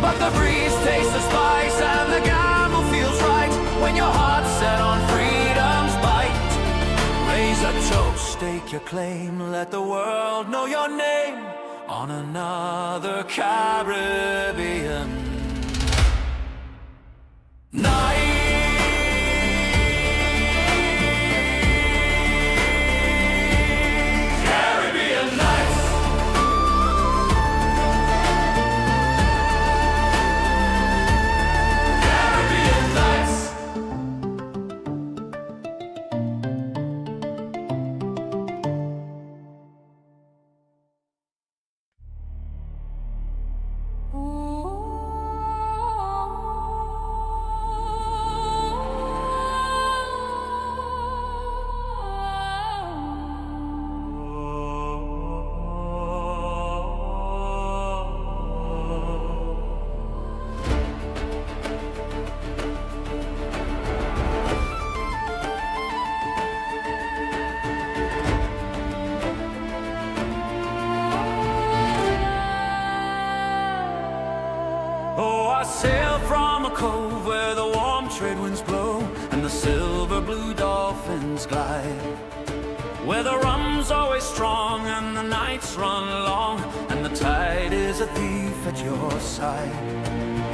But the breeze tastes the spice and the gamble feels right when your heart's set on freedom's bite. Raise a toast, stake your claim, let the world know your name on another Caribbean night. I sail from a cove where the warm trade winds blow and the silver blue dolphins glide, where the rum's always strong and the nights run long and the tide is a thief at your side.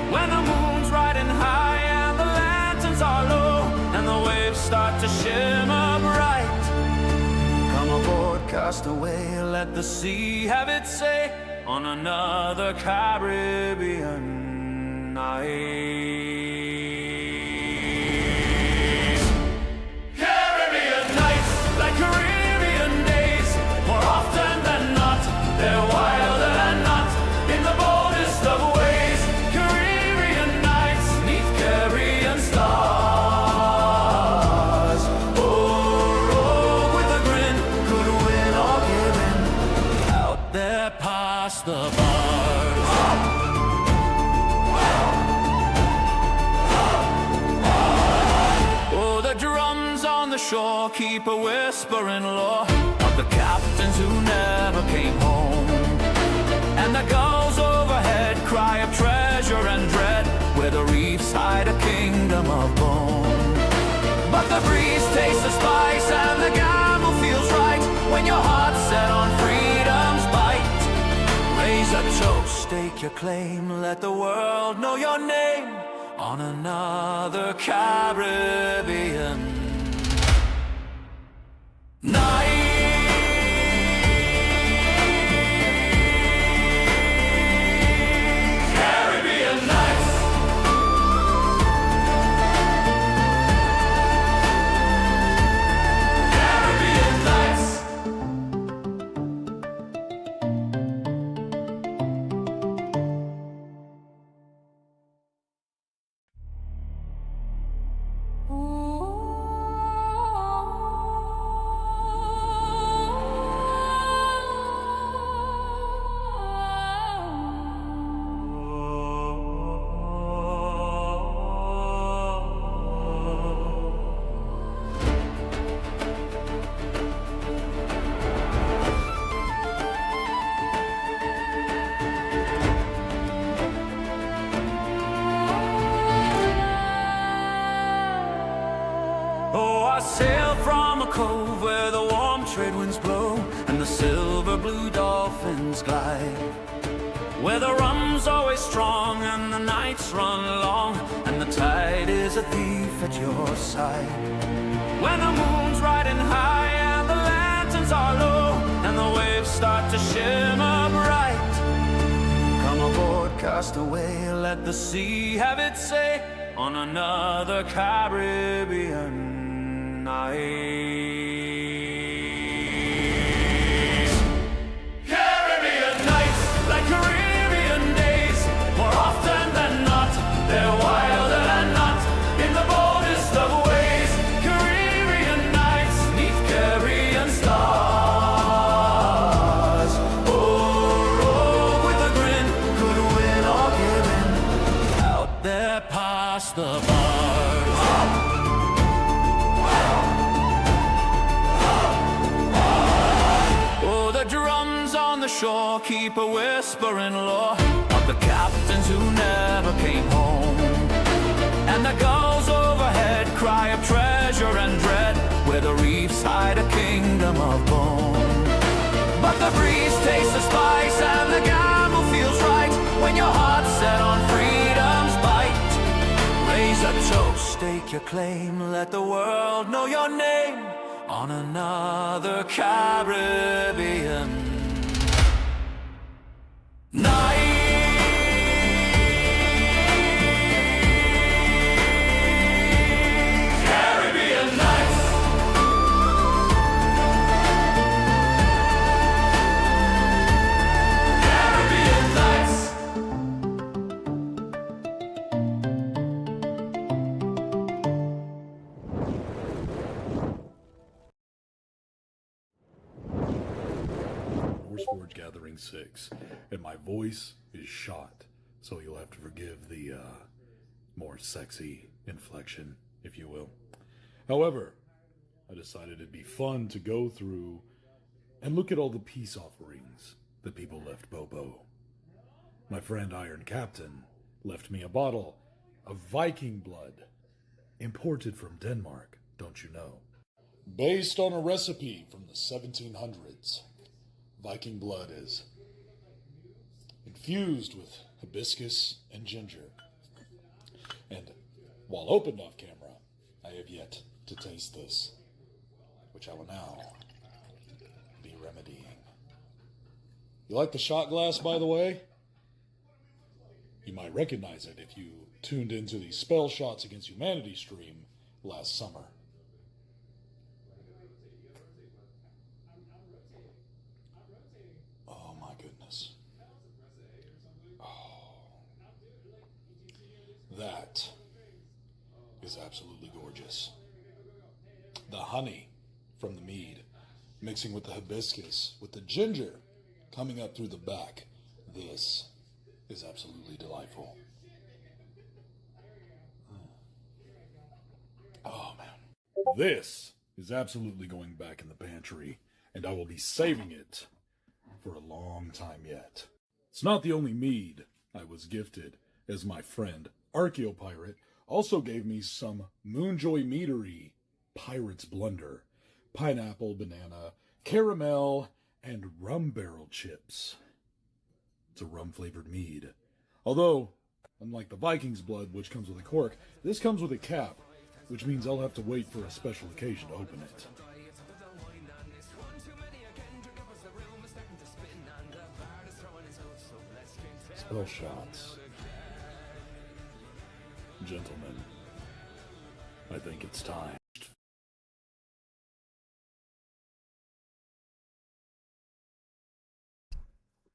When the moon's riding high and the lanterns are low and the waves start to shimmer bright, come aboard, cast away, let the sea have its say on another Caribbean night. Caribbean nights, like Caribbean days, more often than not, they're wilder than not, in the boldest of ways. Caribbean nights, 'neath Caribbean stars. Oh, rogue with a grin, could win or give in, out there past the bars. The shore keep a whispering lore of the captains who never came home, and the gulls overhead cry of treasure and dread where the reefs hide a kingdom of bone. But the breeze tastes the spice and the gamble feels right when your heart's set on freedom's bite. Raise a toast, stake your claim, let the world know your name on another Caribbean night. Caribbean nights. Caribbean nights. I sail from a cove where the warm trade winds blow and the silver blue dolphins glide, where the rum's always strong and the nights run long and the tide is a thief at your side. When the moon's riding high and the lanterns are low and the waves start to shimmer bright, come aboard, cast away, let the sea have its say on another Caribbean night. Caribbean nights, like Caribbean days, more often than not, they're wilder than not, in the boldest of ways. Caribbean nights, 'neath Caribbean stars. Oh, rogue with a grin, could win or give in, out there past the bars. The shore keep a whispering lore of the captains who never your claim. Let the world know your name on another Caribbean night. Caribbean nights. Caribbean nights. Norseforged Gathering 6, and my voice is shot, so you'll have to forgive the more sexy inflection, if you will. However, I decided it'd be fun to go through and look at all the peace offerings that people left Bobo. My friend Iron Captain left me a bottle of Viking blood, imported from Denmark, don't you know? Based on a recipe from the 1700s. Viking blood is infused with hibiscus and ginger. And while opened off camera, I have yet to taste this, which I will now be remedying. You like the shot glass, by the way? You might recognize it if you tuned into the Spell Shots Against Humanity stream last summer. Oh my goodness. Oh. That is absolutely gorgeous. The honey from the mead mixing with the hibiscus, with the ginger coming up through the back. This is absolutely delightful. Oh man. This is absolutely going back in the pantry, and I will be saving it for a long time yet. It's not the only mead I was gifted, as my friend Archaeopirate also gave me some Moonjoy Meadery Pirate's Blunder, pineapple, banana, caramel, and rum barrel chips. It's a rum-flavored mead. Although, unlike the Viking's blood, which comes with a cork, this comes with a cap, which means I'll have to wait for a special occasion to open it. Spell shots. Gentlemen, I think it's time.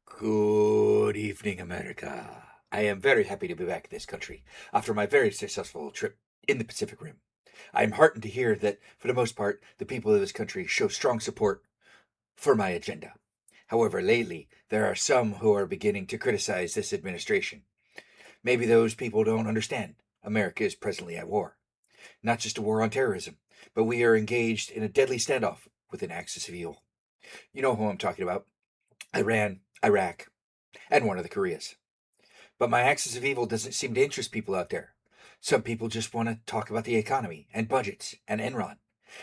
Good evening, America. I am very happy to be back in this country after my very successful trip in the Pacific Rim. I am heartened to hear that, for the most part, the people of this country show strong support for my agenda. However, lately, there are some who are beginning to criticize this administration. Maybe those people don't understand. America is presently at war. Not just a war on terrorism, but we are engaged in a deadly standoff with an axis of evil. You know who I'm talking about. Iran, Iraq, and one of the Koreas. But my axis of evil doesn't seem to interest people out there. Some people just want to talk about the economy and budgets and Enron.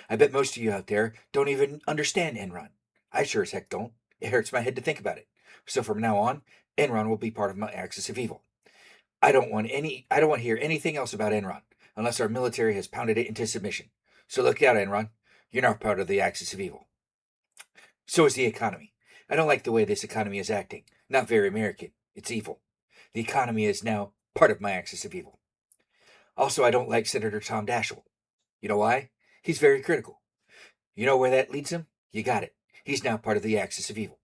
I bet most of you out there don't even understand Enron. I sure as heck don't. It hurts my head to think about it. So from now on, Enron will be part of my axis of evil. I don't want to hear anything else about Enron unless our military has pounded it into submission. So look out, Enron. You're not part of the axis of evil. So is the economy. I don't like the way this economy is acting. Not very American. It's evil. The economy is now part of my axis of evil. Also, I don't like Senator Tom Daschle. You know why? He's very critical. You know where that leads him? You got it. He's now part of the axis of evil.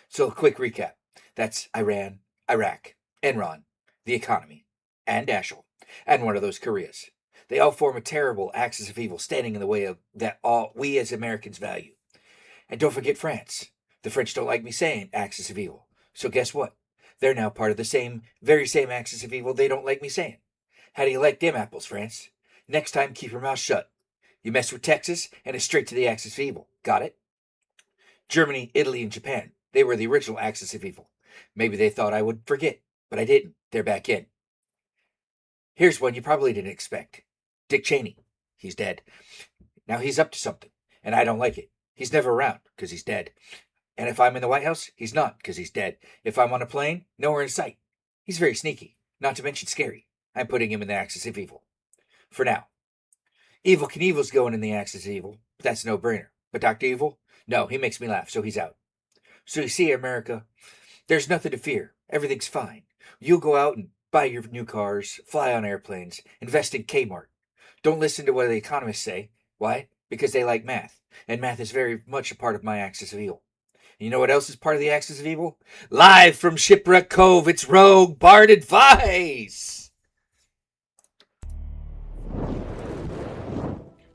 So a quick recap. That's Iran, Iraq, Enron, the economy, and Daschle, and one of those Koreas. They all form a terrible axis of evil standing in the way of that all we as Americans value. And don't forget France. The French don't like me saying axis of evil. So guess what? They're now part of the very same axis of evil they don't like me saying. How do you like them apples, France? Next time, keep your mouth shut. You mess with Texas, and it's straight to the axis of evil. Got it? Germany, Italy, and Japan. They were the original axis of evil. Maybe they thought I would forget, but I didn't. They're back in. Here's one you probably didn't expect. Dick Cheney. He's dead. Now he's up to something, and I don't like it. He's never around, because he's dead. And if I'm in the White House, he's not, because he's dead. If I'm on a plane, nowhere in sight. He's very sneaky, not to mention scary. I'm putting him in the axis of evil. For now. Evil Knievel's going in the Axis of Evil. That's no brainer. But Dr. Evil? No, he makes me laugh, so he's out. So you see, America, there's nothing to fear. Everything's fine. You'll go out and buy your new cars, fly on airplanes, invest in Kmart. Don't listen to what the economists say. Why? Because they like math. And math is very much a part of my Axis of Evil. And you know what else is part of the Axis of Evil? Live from Shipwreck Cove, it's Rogue Bard Advice!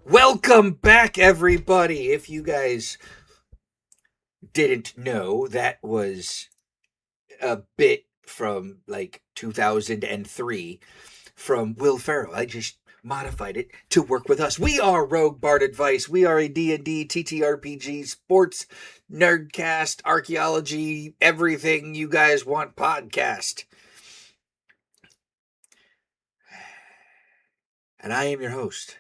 Welcome back, everybody! If you guys didn't know, that was a bit from like 2003 from Will Ferrell. I just modified it to work with us. We are Rogue Bard Advice. We are a D&D, TTRPG, sports, nerdcast, archaeology, everything you guys want podcast. And I am your host,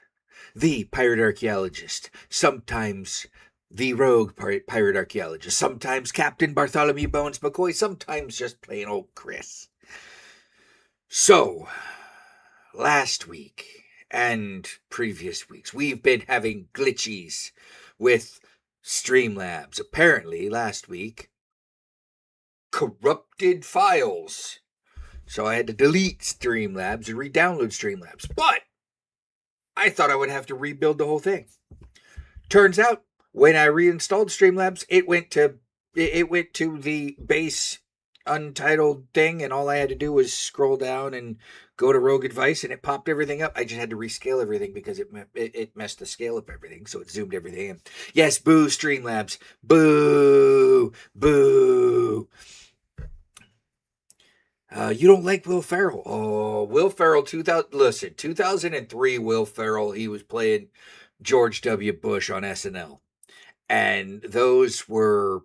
the pirate archaeologist, sometimes the rogue pirate archaeologist, sometimes Captain Bartholomew Bones McCoy, sometimes just plain old Chris. So, last week and previous weeks, we've been having glitchies with Streamlabs. Apparently, last week, corrupted files. So I had to delete Streamlabs and re-download Streamlabs. But I thought I would have to rebuild the whole thing. Turns out, when I reinstalled Streamlabs, it went to the base untitled thing, and all I had to do was scroll down and go to Rogue Advice, and it popped everything up. I just had to rescale everything because it messed the scale up everything, so it zoomed everything in. Yes, boo, Streamlabs. Boo. Boo. You don't like Will Ferrell. Oh, Will Ferrell, 2003 Will Ferrell, he was playing George W. Bush on SNL. And those were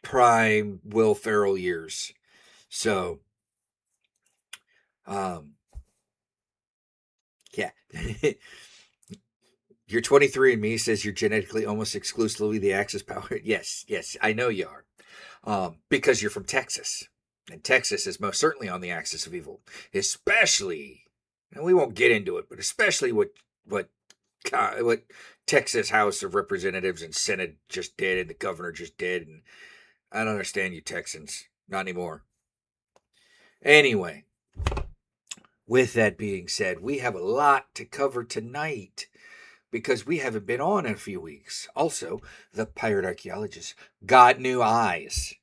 prime Will Ferrell years. So, yeah. You're 23 and me says you're genetically almost exclusively the Axis power. Yes, I know you are. Because you're from Texas. And Texas is most certainly on the Axis of Evil. Especially, and we won't get into it, but especially what Texas House of Representatives and Senate just did and the governor just did. And I don't understand you Texans. Not anymore. Anyway, with that being said, we have a lot to cover tonight because we haven't been on in a few weeks. Also, the pirate archaeologist got new eyes.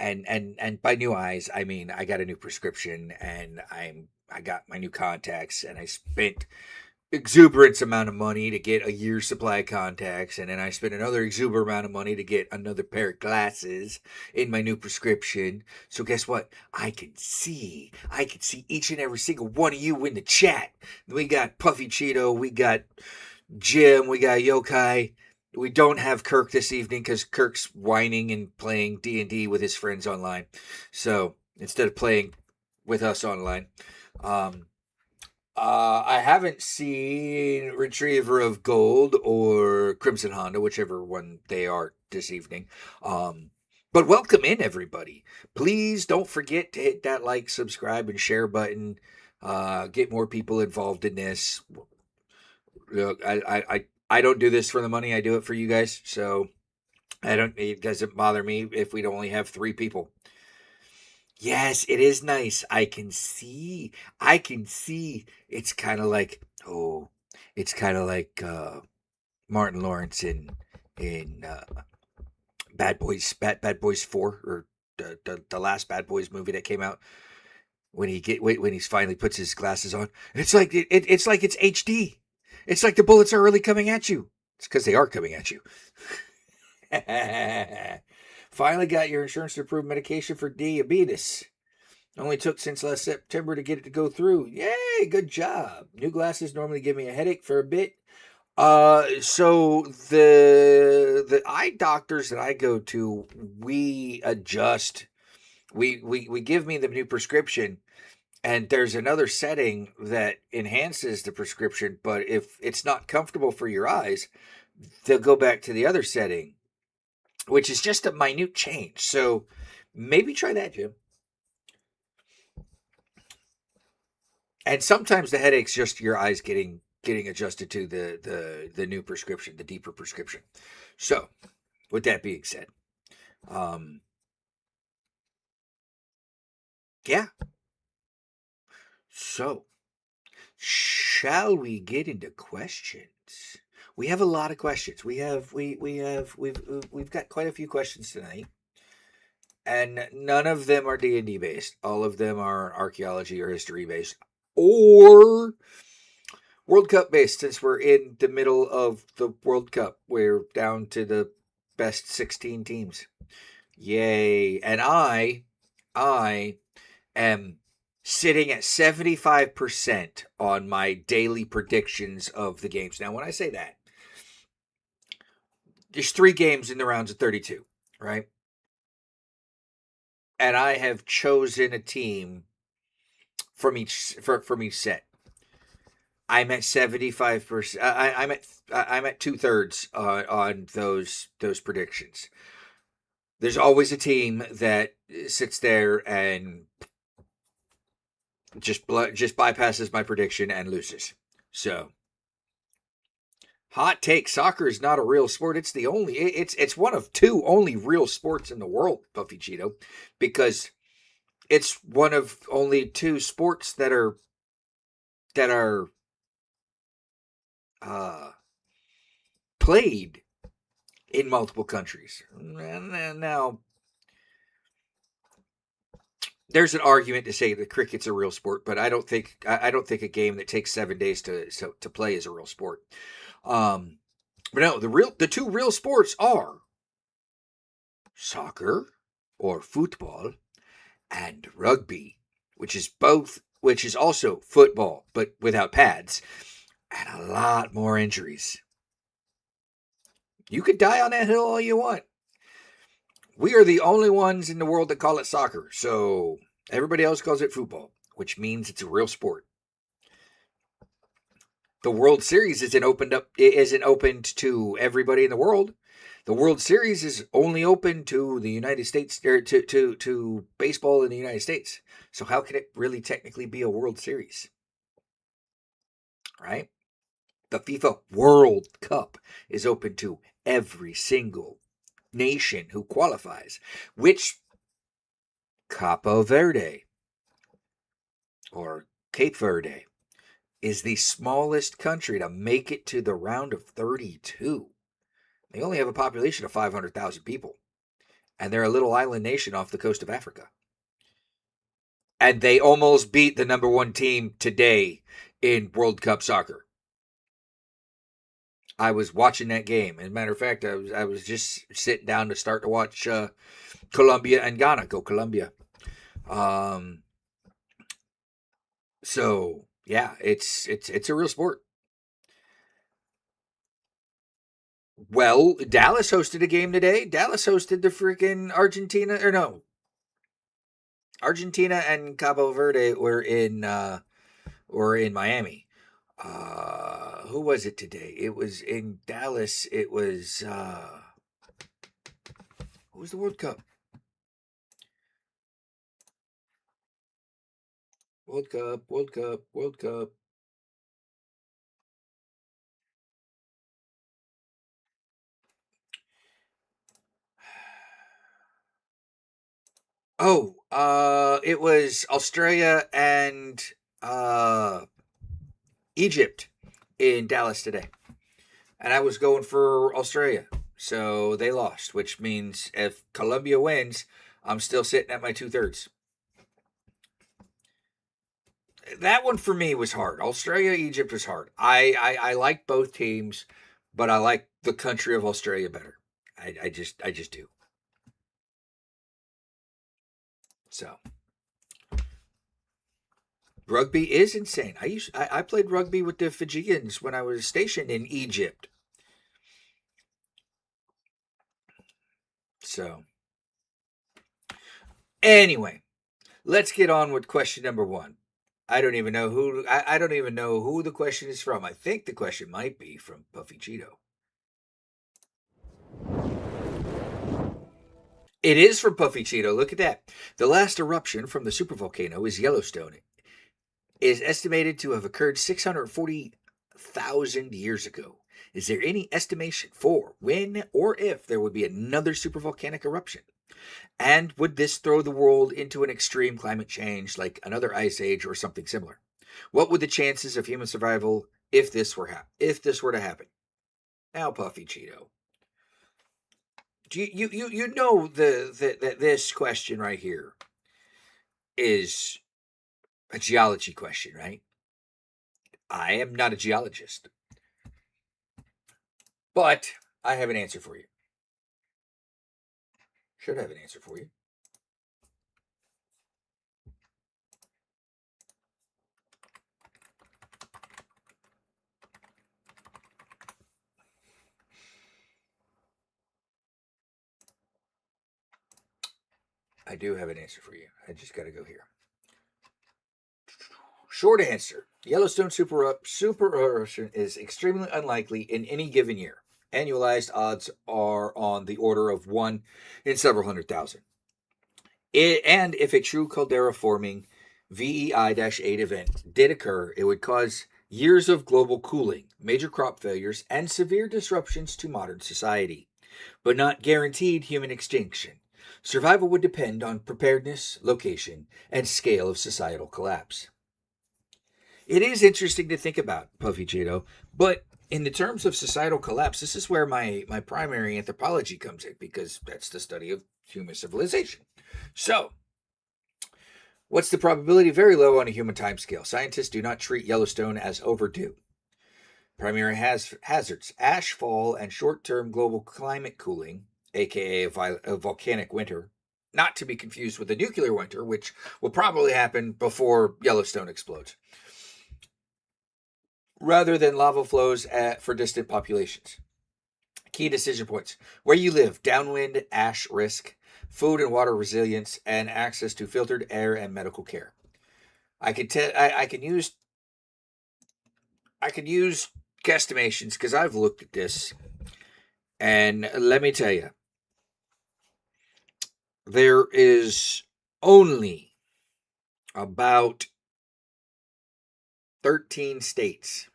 And by new eyes, I mean I got a new prescription and I got my new contacts and I spent exuberant amount of money to get a year's supply of contacts, and then I spent another exuberant amount of money to get another pair of glasses in my new prescription. So guess what? I can see each and every single one of you in the chat. We got Puffy Cheeto, we got Jim, we got Yokai. We don't have Kirk this evening because Kirk's whining and playing D&D with his friends online. So instead of playing with us online, I haven't seen Retriever of Gold or Crimson Honda, whichever one they are this evening. But welcome in, everybody. Please don't forget to hit that like, subscribe, and share button. Get more people involved in this. Look, I don't do this for the money. I do it for you guys. So it doesn't bother me if we only have 3 people. Yes, it is nice. I can see. It's kind of like, Martin Lawrence in Bad Boys 4, or the last Bad Boys movie that came out, when he finally puts his glasses on. And it's like it's HD. It's like the bullets are really coming at you. It's because they are coming at you. Finally got your insurance to approve medication for diabetes. Only took since last September to get it to go through. Yay, good job. New glasses normally give me a headache for a bit. So the eye doctors that I go to, we adjust. We give me the new prescription. And there's another setting that enhances the prescription, but if it's not comfortable for your eyes, they'll go back to the other setting, which is just a minute change. So maybe try that, Jim. And sometimes the headache's just your eyes getting getting adjusted to the new prescription, the deeper prescription. So, with that being said, yeah. So, shall we get into questions? We have a lot of questions. We've got quite a few questions tonight, and none of them are D&D based. All of them are archaeology or history based, or World Cup based. Since we're in the middle of the World Cup, we're down to the best 16 teams. Yay! And I am sitting at 75% on my daily predictions of the games. Now, when I say that, there's 3 games in the rounds of 32, right? And I have chosen a team from each set. I'm at 75%. I'm at 2/3 on those predictions. There's always a team that sits there and just bypasses my prediction and loses. So, hot take: soccer is not a real sport. It's one of 2 only real sports in the world, Puffy Cheeto, because it's one of only 2 sports that are played in multiple countries. Now, there's an argument to say that cricket's a real sport, but I don't think a game that takes 7 days to play is a real sport. But no, the 2 real sports are soccer or football and rugby, which is also football but without pads and a lot more injuries. You could die on that hill all you want. We are the only ones in the world that call it soccer, so everybody else calls it football, which means it's a real sport. The World Series isn't opened to everybody in the world. The World Series is only open to the United States, or to baseball in the United States. So how can it really technically be a World Series? Right? The FIFA World Cup is open to every single nation who qualifies, which Capo Verde or Cape Verde is the smallest country to make it to the round of 32. They only have a population of 500,000 people, and they're a little island nation off the coast of Africa. And they almost beat the number 1 team today in World Cup soccer. I was watching that game. As a matter of fact, I was just sitting down to start to watch Colombia and Ghana. Go Colombia. So yeah, it's a real sport. Well, Dallas hosted a game today. Dallas hosted the freaking Argentina and Cabo Verde were in Miami. Who was it today? It was in Dallas. It was who was the World Cup? World Cup. Oh, it was Australia and Egypt in Dallas today. And I was going for Australia. So they lost, which means if Colombia wins, I'm still sitting at my 2/3. That one for me was hard. Australia, Egypt was hard. I like both teams, but I like the country of Australia better. I just do. So rugby is insane. I played rugby with the Fijians when I was stationed in Egypt. So anyway, let's get on with question number 1. I don't even know who the question is from. I think the question might be from Puffy Cheeto. It is from Puffy Cheeto. Look at that. The last eruption from the supervolcano is Yellowstone. It is estimated to have occurred 640 5,000 years ago. Is there any estimation for when or if there would be another supervolcanic eruption? And would this throw the world into an extreme climate change like another ice age or something similar? What would the chances of human survival if this were to happen? Now, Puffy Cheeto, do you know that this question right here is a geology question, right? I am not a geologist, but I have an answer for you. Should have an answer for you. I do have an answer for you. I just got to go here. Short answer. Yellowstone super eruption is extremely unlikely in any given year. Annualized odds are on the order of 1 in several hundred thousand. And if a true caldera forming VEI-8 event did occur, it would cause years of global cooling, major crop failures, and severe disruptions to modern society, but not guaranteed human extinction. Survival would depend on preparedness, location, and scale of societal collapse. It is interesting to think about, Puffy Cheeto, but in the terms of societal collapse, this is where my primary anthropology comes in, because that's the study of human civilization. So, what's the probability? Very low on a human timescale. Scientists do not treat Yellowstone as overdue. Primary hazards: ash fall and short-term global climate cooling, aka a volcanic winter, not to be confused with a nuclear winter, which will probably happen before Yellowstone explodes, rather than lava flows for distant populations. Key decision points: where you live, downwind ash risk, food and water resilience, and access to filtered air and medical care. I can use guesstimations because I've looked at this, and let me tell you, there is only about 13 states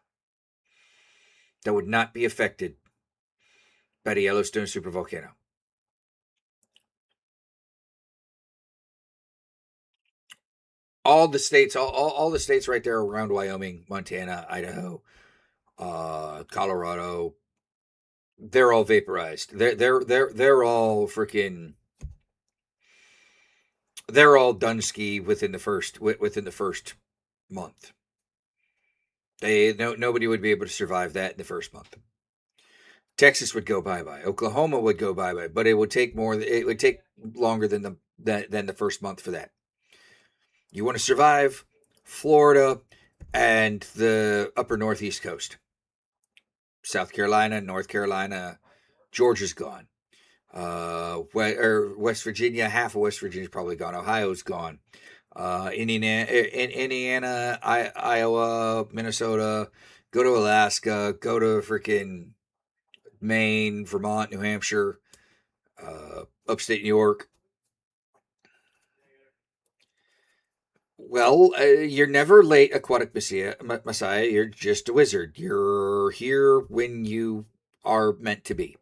that would not be affected by the Yellowstone supervolcano. All the states, all the states right there around Wyoming, Montana, Idaho, Colorado, they're all vaporized. They're all freaking. They're all done ski within the first month. Nobody would be able to survive that in the first month. Texas would go bye-bye. Oklahoma would go bye-bye, but it would take longer than the first month for that. You want to survive Florida and the upper northeast coast. South Carolina, North Carolina, Georgia's gone. West Virginia, half of West Virginia's probably gone. Ohio's gone. Indiana, Iowa, Minnesota, go to Alaska, go to freaking Maine, Vermont, New Hampshire, upstate New York. Well, you're never late, aquatic messiah. You're just a wizard. You're here when you are meant to be.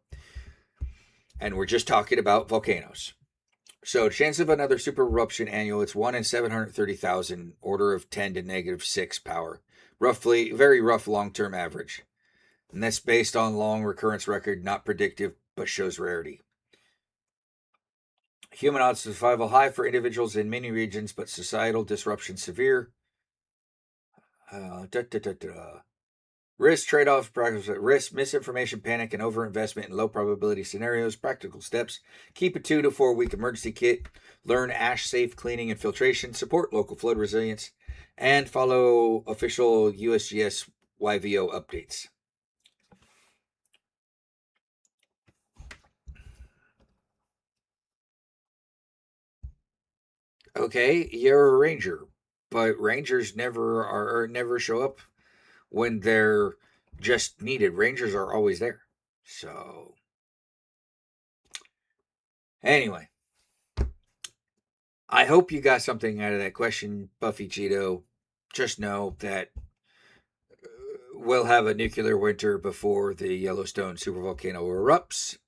And we're just talking about volcanoes. So, chance of another super eruption annual, it's 1 in 730,000, order of 10 to negative 6 power. Roughly, very rough long-term average. And that's based on long recurrence record, not predictive, but shows rarity. Human odds of survival high for individuals in many regions, but societal disruption severe. Risk trade-off, risk, misinformation, panic, and overinvestment in low probability scenarios. Practical steps: keep a 2 to 4 week emergency kit, learn ash safe cleaning and filtration, support local flood resilience, and follow official USGS YVO updates. Okay, you're a ranger, but rangers never show up when they're just needed. Rangers are always there. So, anyway, I hope you got something out of that question, Buffy Cheeto. Just know that we'll have a nuclear winter before the Yellowstone supervolcano erupts,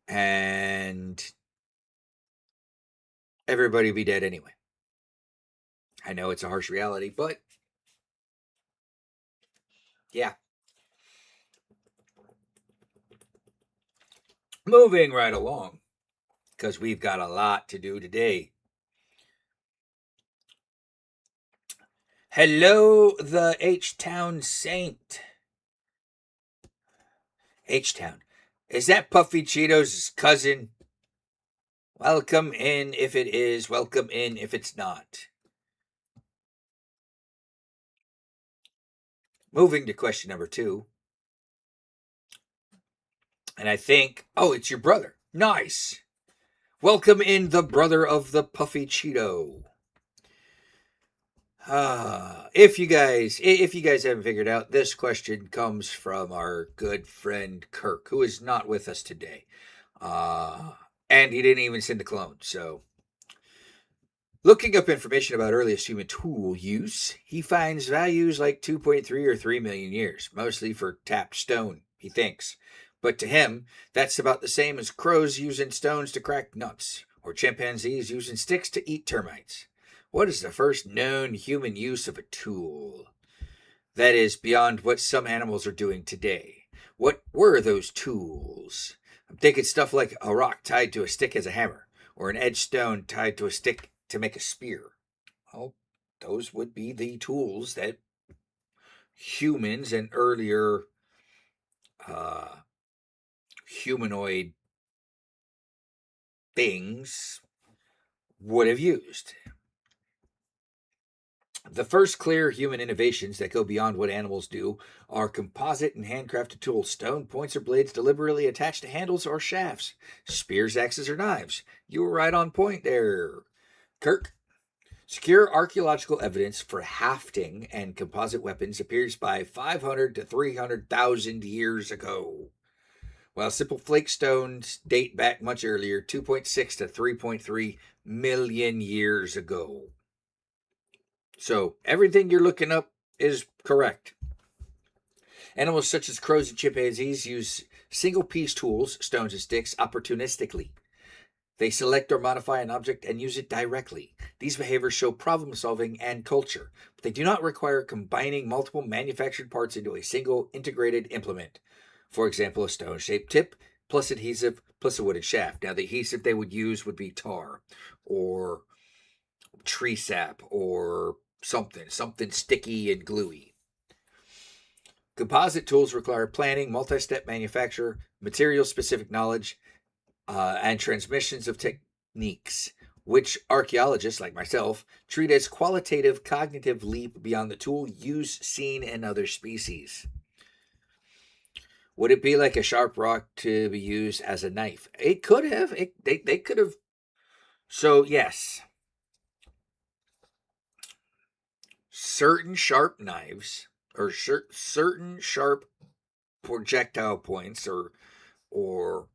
and everybody will be dead anyway. I know it's a harsh reality, but yeah. Moving right along, because we've got a lot to do today. Hello, the H-Town Saint. H-Town. Is that Puffy Cheetos' cousin? Welcome in if it is. Welcome in if it's not. Moving to question number 2. And I think, oh, it's your brother. Nice. Welcome in the brother of the Puffy Cheeto. If you guys haven't figured out, this question comes from our good friend Kirk, who is not with us today. And he didn't even send the clone. So, looking up information about earliest human tool use, he finds values like 2.3 or 3 million years, mostly for tapped stone, he thinks. But to him, that's about the same as crows using stones to crack nuts, or chimpanzees using sticks to eat termites. What is the first known human use of a tool? That is beyond what some animals are doing today. What were those tools? I'm thinking stuff like a rock tied to a stick as a hammer, or an edged stone tied to a stick to make a spear. Well, those would be the tools that humans and earlier humanoid things would have used. The first clear human innovations that go beyond what animals do are composite and handcrafted tools, stone points or blades deliberately attached to handles or shafts, spears, axes, or knives. You were right on point there, Kirk. Secure archaeological evidence for hafting and composite weapons appears by 500 to 300,000 years ago, while simple flake stones date back much earlier, 2.6 to 3.3 million years ago. So everything you're looking up is correct. Animals such as crows and chimpanzees use single-piece tools, stones and sticks, opportunistically. They select or modify an object and use it directly. These behaviors show problem-solving and culture, but they do not require combining multiple manufactured parts into a single integrated implement. For example, a stone-shaped tip plus adhesive plus a wooden shaft. Now, the adhesive they would use would be tar or tree sap or something sticky and gluey. Composite tools require planning, multi-step manufacture, material-specific knowledge, and transmissions of techniques, which archaeologists like myself treat as qualitative cognitive leap beyond the tool use seen in other species. Would it be like a sharp rock to be used as a knife? It could have. They could have. So, yes. Certain sharp knives or certain sharp projectile points or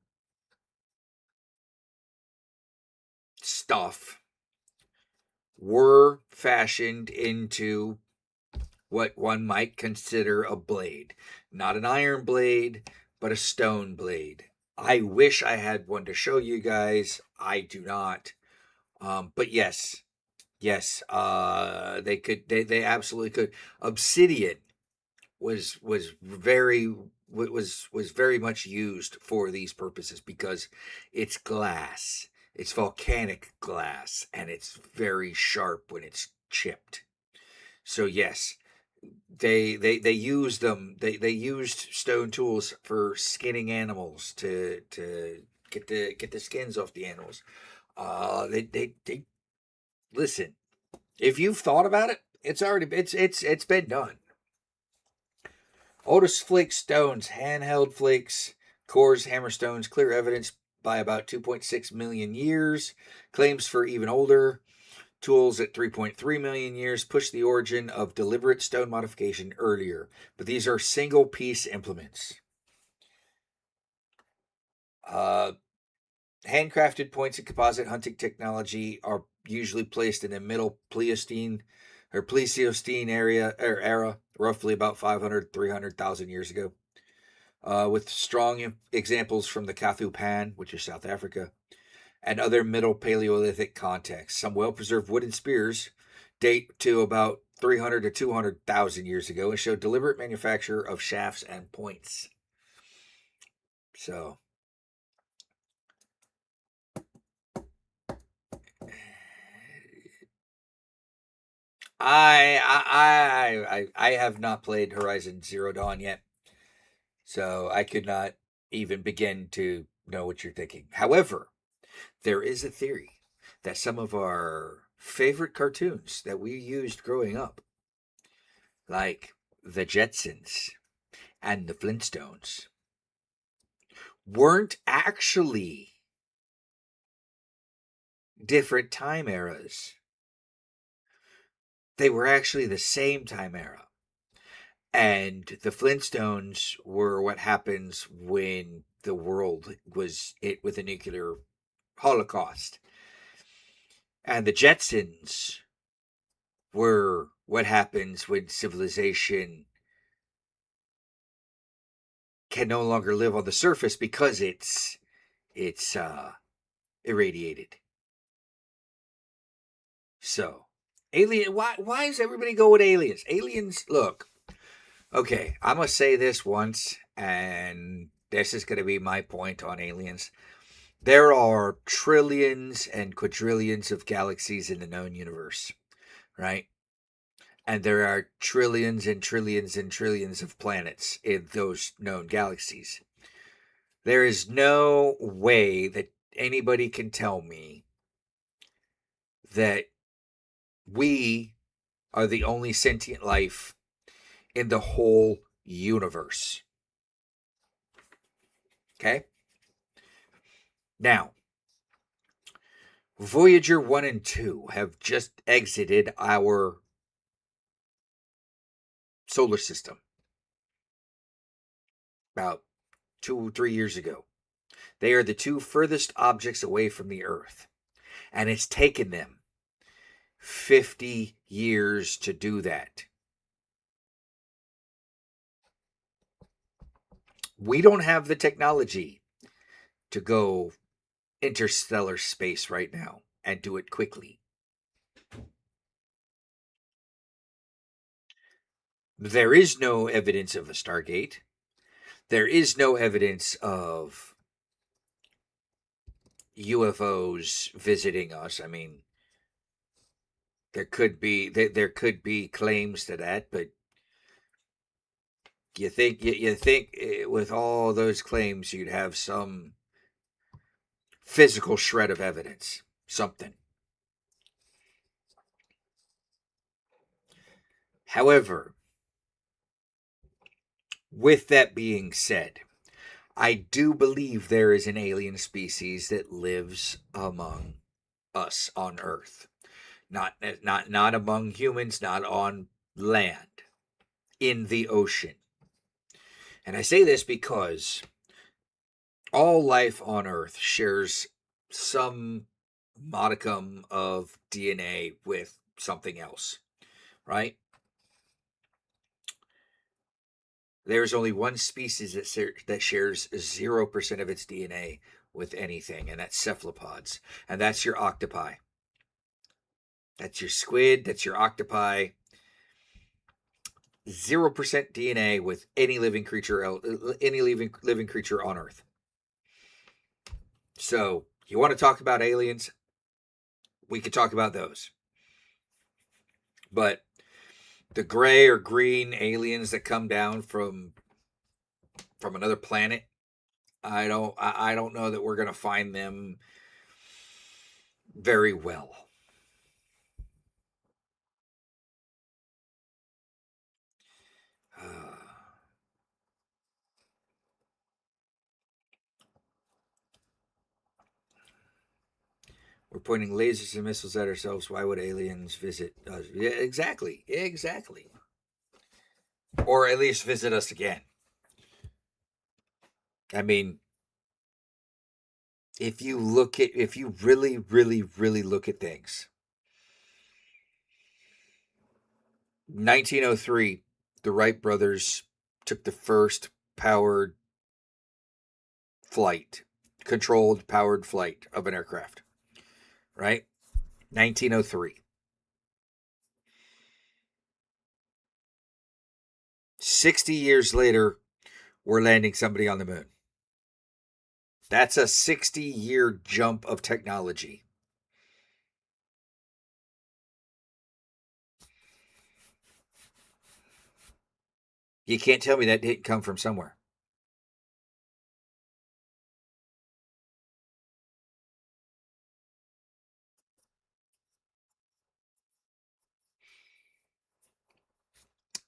stuff were fashioned into what one might consider a blade. Not an iron blade, but a stone blade. I wish I had one to show you guys. I do not. But yes, they could. They absolutely could. Obsidian was very much used for these purposes because it's glass. It's volcanic glass, and it's very sharp when it's chipped. So yes, they used them. They used stone tools for skinning animals to get the skins off the animals. They listen. If you've thought about it, it's been done. Oldest flake stones, handheld flakes, cores, hammerstones, clear evidence by about 2.6 million years. Claims for even older tools at 3.3 million years push the origin of deliberate stone modification earlier, but these are single-piece implements. Handcrafted points and composite hunting technology are usually placed in the Middle Pleistocene or Pleistocene era, roughly about 500, 300,000 years ago, with strong examples from the Kathu Pan, which is South Africa, and other Middle Paleolithic contexts. Some well-preserved wooden spears date to about 300 to 200,000 years ago and show deliberate manufacture of shafts and points. So, I have not played Horizon Zero Dawn yet, so I could not even begin to know what you're thinking. However, there is a theory that some of our favorite cartoons that we used growing up, like the Jetsons and the Flintstones, weren't actually different time eras. They were actually the same time era. And the Flintstones were what happens when the world was hit with a nuclear holocaust. And the Jetsons were what happens when civilization can no longer live on the surface because it's irradiated. So, alien. Why does everybody go with aliens? Aliens. Look. Okay, I'm gonna say this once, and this is gonna be my point on aliens. There are trillions and quadrillions of galaxies in the known universe, right? And there are trillions and trillions and trillions of planets in those known galaxies. There is no way that anybody can tell me that we are the only sentient life in the whole universe. Okay? Now, Voyager 1 and 2 have just exited our solar system about 2 or 3 years ago. They are the two furthest objects away from the Earth, and it's taken them 50 years to do that. We don't have the technology to go interstellar space right now and do it quickly. There is no evidence of a Stargate. There is no evidence of UFOs visiting us. I mean, there could be claims to that, but you think with all those claims you'd have some physical shred of evidence, something. However, with that being said, I do believe there is an alien species that lives among us on Earth. Not among humans, not on land, in the ocean. And I say this because all life on Earth shares some modicum of DNA with something else, right? There's only one species that shares 0% of its DNA with anything, and that's cephalopods. And that's your octopi. That's your squid, that's your octopi. 0% DNA with any living creature on Earth. So, you want to talk about aliens? We could talk about those. But the gray or green aliens that come down from another planet, I don't know that we're going to find them very well. We're pointing lasers and missiles at ourselves. Why would aliens visit us? Yeah, exactly. Or at least visit us again. I mean, if you really, really, really look at things, 1903, the Wright brothers took the first controlled powered flight of an aircraft. Right? 1903. 60 years later, we're landing somebody on the moon. That's a 60-year jump of technology. You can't tell me that didn't come from somewhere.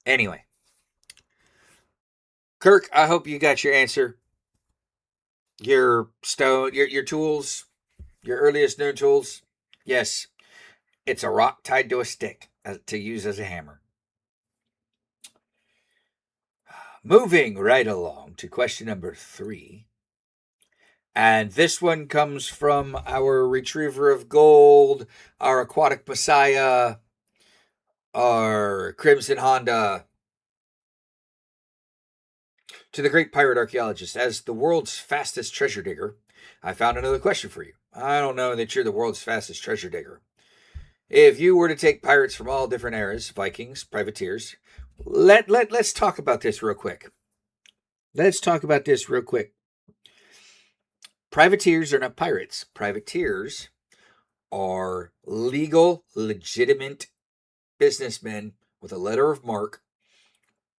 Anyway, Kirk, I hope you got your answer. Your tools, your earliest known tools. Yes, it's a rock tied to a stick to use as a hammer. Moving right along to question number 3. And this one comes from our retriever of gold, our aquatic messiah, our Crimson Honda. To the great pirate archaeologist, as the world's fastest treasure digger, I found another question for you. I don't know that you're the world's fastest treasure digger. If you were to take pirates from all different eras, Vikings, privateers, let's talk about this real quick. Privateers are not pirates. Privateers are legal, legitimate businessmen with a letter of marque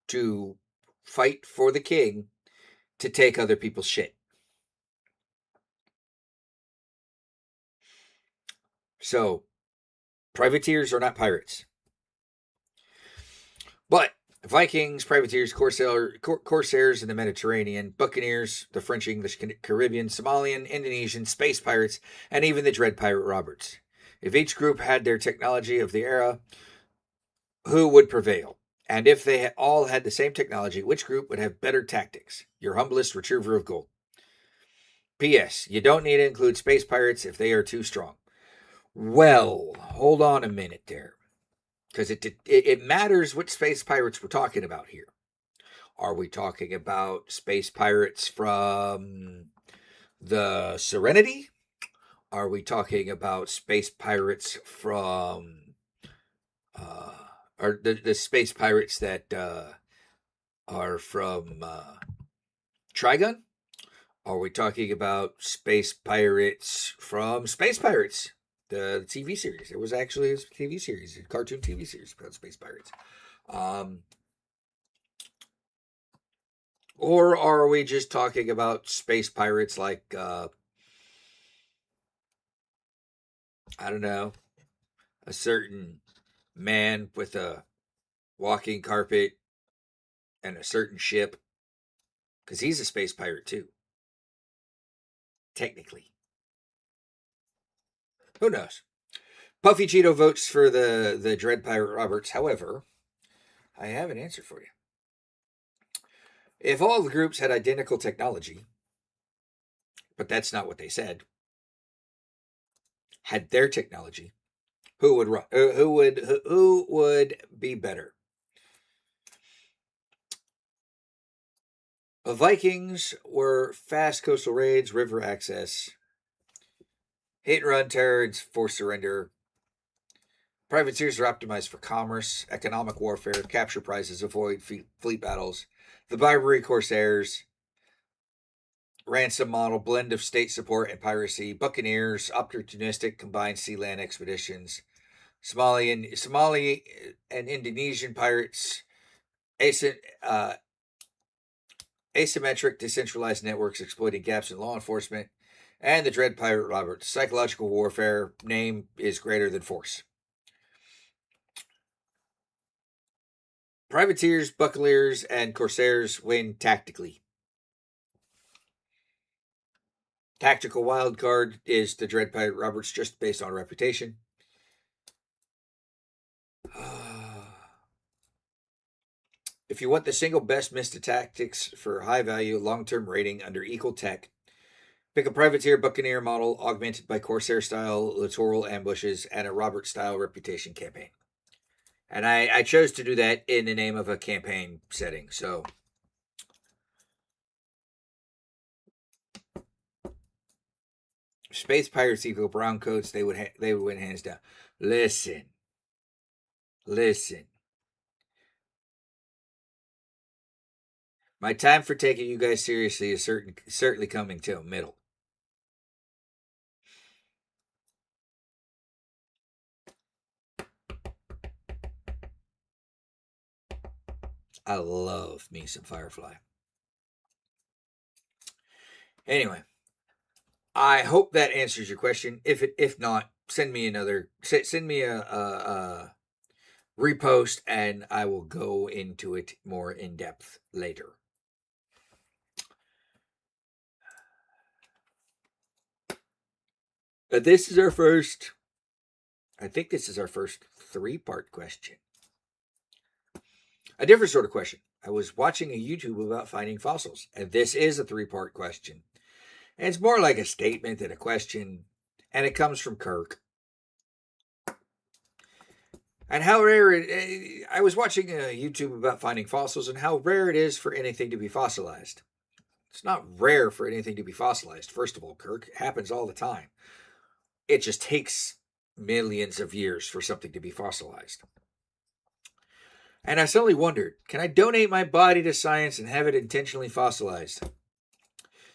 to fight for the king to take other people's shit. So, privateers are not pirates. But Vikings, privateers, corsairs in the Mediterranean, buccaneers, the French, English, Caribbean, Somalian, Indonesian, space pirates, and even the Dread Pirate Roberts. If each group had their technology of the era, who would prevail? And if they all had the same technology, which group would have better tactics? Your humblest retriever of gold. P.S. You don't need to include space pirates if they are too strong. Well, hold on a minute there. Because it matters what space pirates we're talking about here. Are we talking about space pirates from the Serenity? Are we talking about space pirates from or the space pirates that are from Trigun? Are we talking about space pirates from Space Pirates, the TV series? It was actually a TV series, a cartoon TV series about space pirates. Or are we just talking about space pirates like, I don't know, a certain man with a walking carpet and a certain ship? Because he's a space pirate too. Technically. Who knows? Puffy Cheeto votes for the Dread Pirate Roberts. However, I have an answer for you. If all the groups had identical technology, but that's not what they said, had their technology, who would be better? The Vikings were fast coastal raids, river access, hit and run turrets, forced surrender. Privateers are optimized for commerce, economic warfare, capture prizes, avoid fleet battles. The Barbary Corsairs, ransom model, blend of state support and piracy. Buccaneers, opportunistic, combined sea-land expeditions. Somali and Indonesian pirates, asymmetric, decentralized networks exploiting gaps in law enforcement. And the Dread Pirate Roberts, psychological warfare, name is greater than force. Privateers, buccaneers, and corsairs win tactically. Tactical wild card is the Dread Pirate Roberts, just based on reputation. If you want the single best missed tactics for high value, long-term rating under equal tech, pick a privateer buccaneer model augmented by corsair style littoral ambushes and a Robert style reputation campaign. And I chose to do that in the name of a campaign setting. So space pirates equal brown coats. They would win hands down. Listen. My time for taking you guys seriously is certainly coming to a middle. I love me some Firefly. Anyway, I hope that answers your question. If not, send me a repost, and I will go into it more in depth later. This is our first. I think this is our first 3-part question. A different sort of question. I was watching a YouTube about finding fossils, and this is a 3-part question. And it's more like a statement than a question, and it comes from Kirk. And how rare I was watching a YouTube about finding fossils and how rare it is for anything to be fossilized. It's not rare for anything to be fossilized, first of all, Kirk. It happens all the time. It just takes millions of years for something to be fossilized. And I suddenly wondered, can I donate my body to science and have it intentionally fossilized?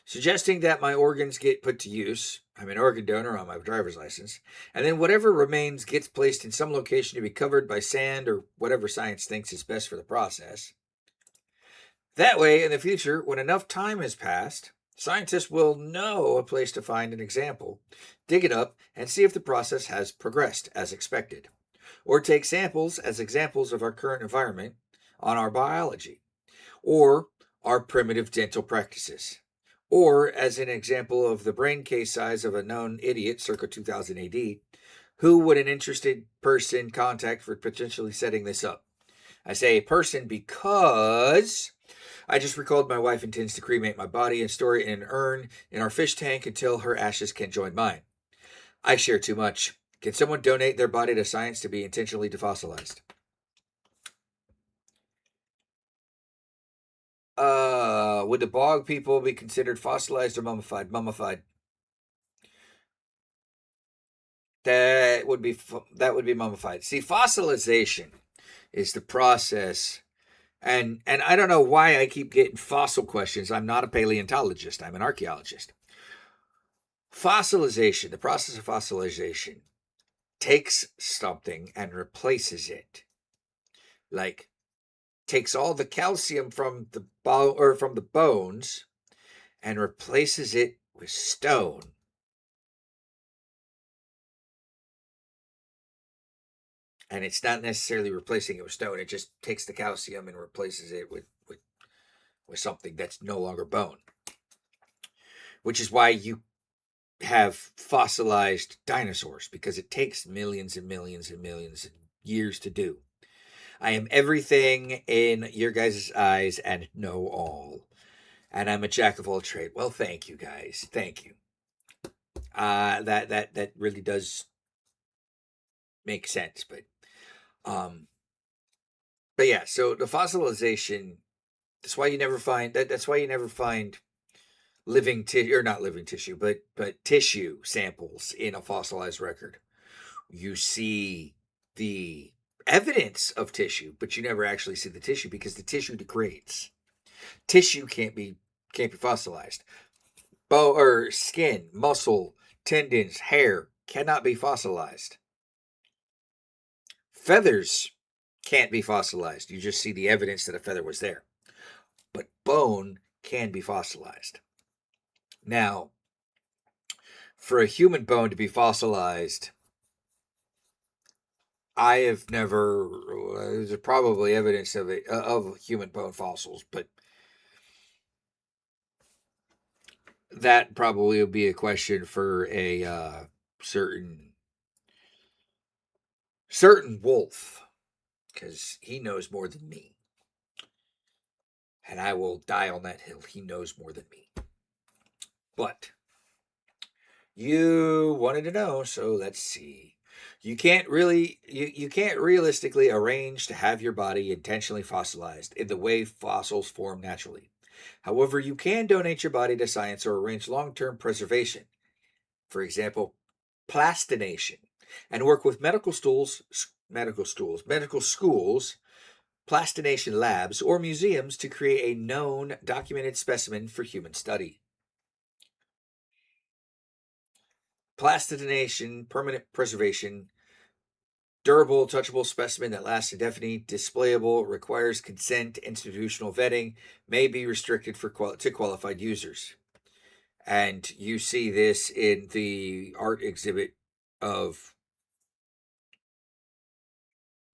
Suggesting that my organs get put to use. I'm an organ donor on my driver's license. And then whatever remains gets placed in some location to be covered by sand or whatever science thinks is best for the process. That way, in the future, when enough time has passed, scientists will know a place to find an example, dig it up, and see if the process has progressed as expected. Or take samples as examples of our current environment on our biology, or our primitive dental practices, or as an example of the brain case size of a known idiot circa 2000 AD. Who would an interested person contact for potentially setting this up? I say person because I just recalled my wife intends to cremate my body and store it in an urn in our fish tank until her ashes can join mine. I share too much. Can someone donate their body to science to be intentionally defossilized? Would the bog people be considered fossilized or mummified? Mummified. That would be mummified. See, fossilization is the process, and I don't know why I keep getting fossil questions. I'm not a paleontologist. I'm an archaeologist. Fossilization, the process of fossilization, takes something and replaces it. Like takes all the calcium from the bones and replaces it with stone. And it's not necessarily replacing it with stone. It just takes the calcium and replaces it with something that's no longer bone. Which is why you have fossilized dinosaurs, because it takes millions and millions and millions of years to do. I am everything in your guys' eyes and know all. And I'm a jack of all trades. Well, thank you guys. Thank you. That really does make sense, but yeah, so the fossilization, that's why you never find living tissue, or not living tissue, but tissue samples in a fossilized record. You see the evidence of tissue, but you never actually see the tissue because the tissue degrades. Tissue can't be fossilized. Bone or skin, muscle, tendons, hair cannot be fossilized. Feathers can't be fossilized. You just see the evidence that a feather was there. But bone can be fossilized. Now, for a human bone to be fossilized, I have never. There's probably evidence of it of human bone fossils, but that probably would be a question for a certain wolf, because he knows more than me, and I will die on that hill. He knows more than me. But you wanted to know, so let's see. You can't realistically arrange to have your body intentionally fossilized in the way fossils form naturally. However, you can donate your body to science or arrange long-term preservation. For example, plastination, and work with medical schools, plastination labs, or museums to create a known documented specimen for human study. Plastination, permanent preservation, durable, touchable specimen that lasts indefinitely, displayable, requires consent, institutional vetting, may be restricted to qualified users. And you see this in the art exhibit of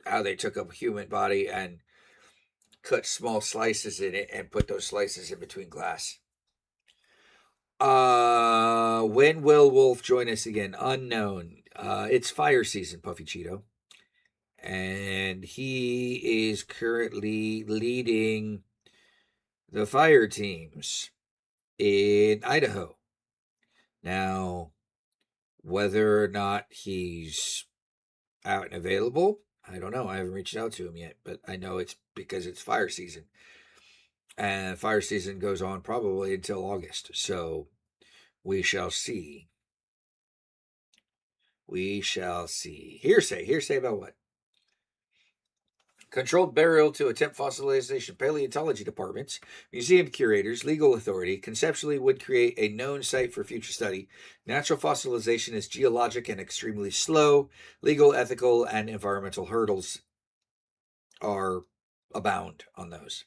how they took a human body and cut small slices in it and put those slices in between glass. When will Wolf join us again? Unknown. It's fire season, Puffy Cheeto. And he is currently leading the fire teams in Idaho. Now, whether or not he's out and available, I don't know. I haven't reached out to him yet, but I know it's because it's fire season. And fire season goes on probably until August. So we shall see. We shall see. Hearsay. Hearsay about what? Controlled burial to attempt fossilization. Paleontology departments, museum curators, legal authority conceptually would create a known site for future study. Natural fossilization is geologic and extremely slow. Legal, ethical, and environmental hurdles are abound on those.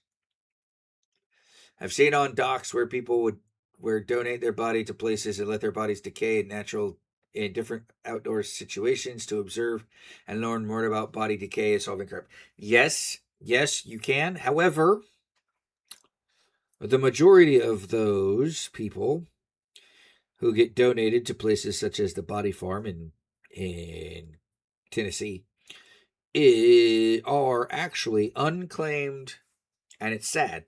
I've seen on docks where people would donate their body to places and let their bodies decay in different outdoor situations to observe and learn more about body decay and solving crime. Yes, you can. However, the majority of those people who get donated to places such as the Body Farm in Tennessee are actually unclaimed, and it's sad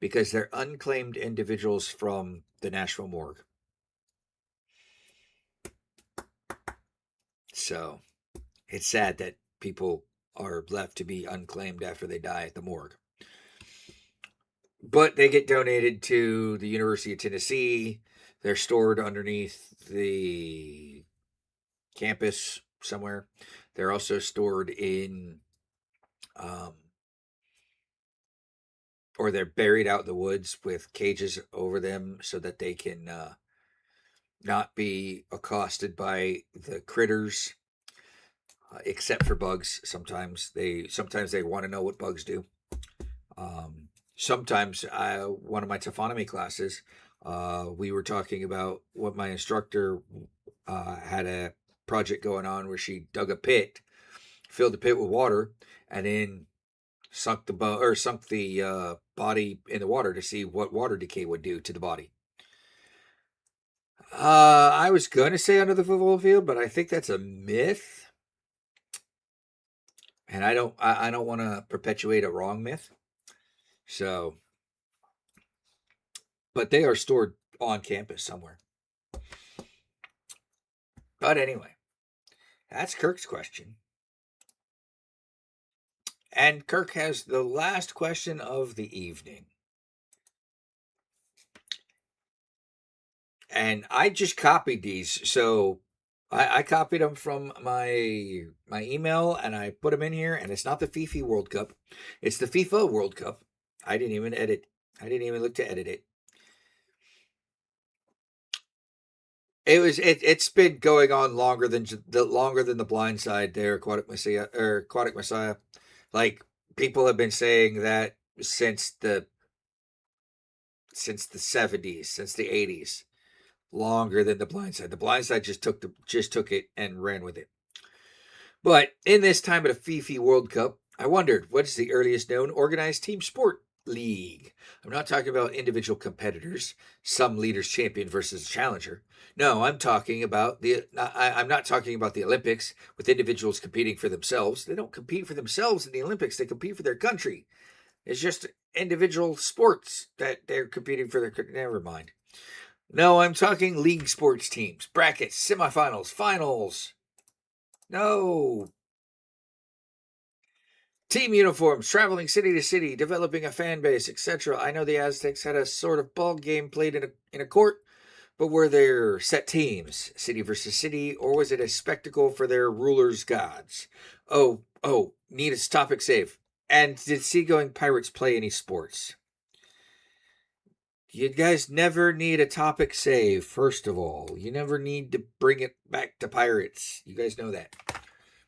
because they're unclaimed individuals from the Nashville morgue. So it's sad that people are left to be unclaimed after they die at the morgue. But they get donated to the University of Tennessee. They're stored underneath the campus somewhere. They're also stored in, or they're buried out in the woods with cages over them so that they can not be accosted by the critters, except for bugs. Sometimes they want to know what bugs do. Sometimes one of my taphonomy classes, we were talking about what my instructor had a project going on where she dug a pit, filled the pit with water, and then sunk the body in the water to see what water decay would do to the body. I was going to say under the football field, but I think that's a myth. And I don't want to perpetuate a wrong myth. So, but they are stored on campus somewhere. But anyway, that's Kirk's question. And Kirk has the last question of the evening. And I just copied these. So I copied them from my email and I put them in here. And it's not the FIFA World Cup. It's the FIFA World Cup. I didn't even look to edit it. It's been going on longer than the Blind Side there, Aquatic Messiah. Like, people have been saying that since the 70s, since the 80s, longer than the Blind Side. The Blind Side just took it and ran with it. But in this time of the FIFA World Cup, I wondered, what is the earliest known organized team sport league? I'm not talking about individual competitors, some leaders champion versus challenger. No, I'm talking about I'm not talking about the Olympics with individuals competing for themselves. They don't compete for themselves in the Olympics. They compete for their country. It's just individual sports that they're competing for their. Never mind. No, I'm talking league sports teams, brackets, semifinals, finals. No. Team uniforms, traveling city to city, developing a fan base, etc. I know the Aztecs had a sort of ball game played in a court, but were there set teams, city versus city, or was it a spectacle for their rulers' gods? Oh, need a topic save. And did seagoing pirates play any sports? You guys never need a topic save, first of all. You never need to bring it back to pirates. You guys know that.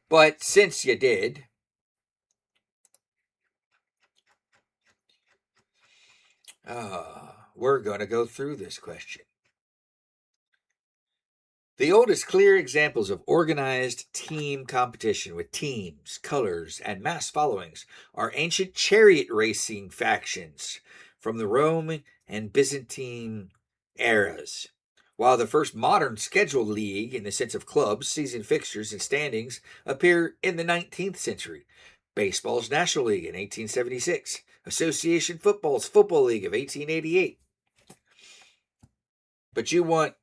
But since you did, we're going to go through this question. The oldest clear examples of organized team competition with teams, colors, and mass followings are ancient chariot racing factions from the Roman and Byzantine eras. While the first modern scheduled league, in the sense of clubs, season fixtures, and standings, appear in the 19th century. Baseball's National League in 1876, Association Football's Football League of 1888. But you want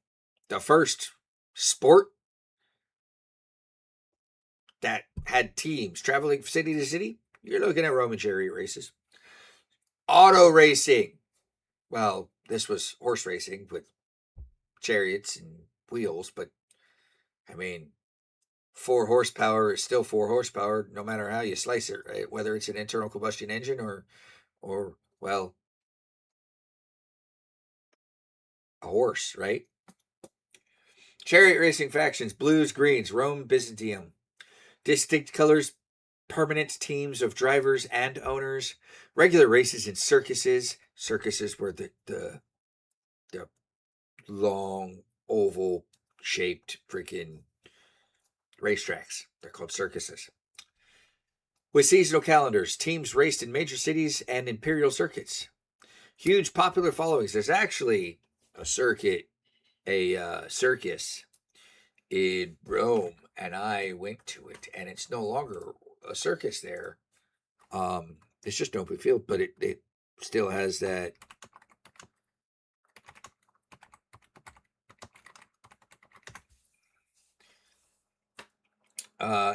the first sport that had teams traveling city to city? You're looking at Roman chariot races. Auto racing. Well, this was horse racing with chariots and wheels, but I mean, 4 horsepower is still 4 horsepower, no matter how you slice it, right? Whether it's an internal combustion engine or well, a horse, right? Chariot racing factions, blues, greens, Rome, Byzantium. Distinct colors, permanent teams of drivers and owners. Regular races in circuses. Circuses were the long, oval shaped freaking racetracks. They're called circuses. With seasonal calendars, teams raced in major cities and imperial circuits. Huge popular followings. There's actually a circus in Rome, and I went to it, and it's no longer a circus there. It's just an open field, but it still has that.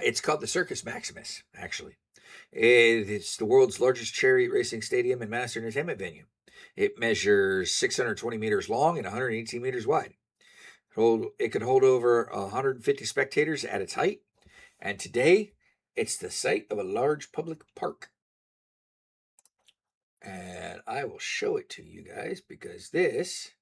It's called the Circus Maximus, actually. It's the world's largest chariot racing stadium and mass entertainment venue. It measures 620 meters long and 118 meters wide. It could hold over 150 spectators at its height, and today it's the site of a large public park. And I will show it to you guys because this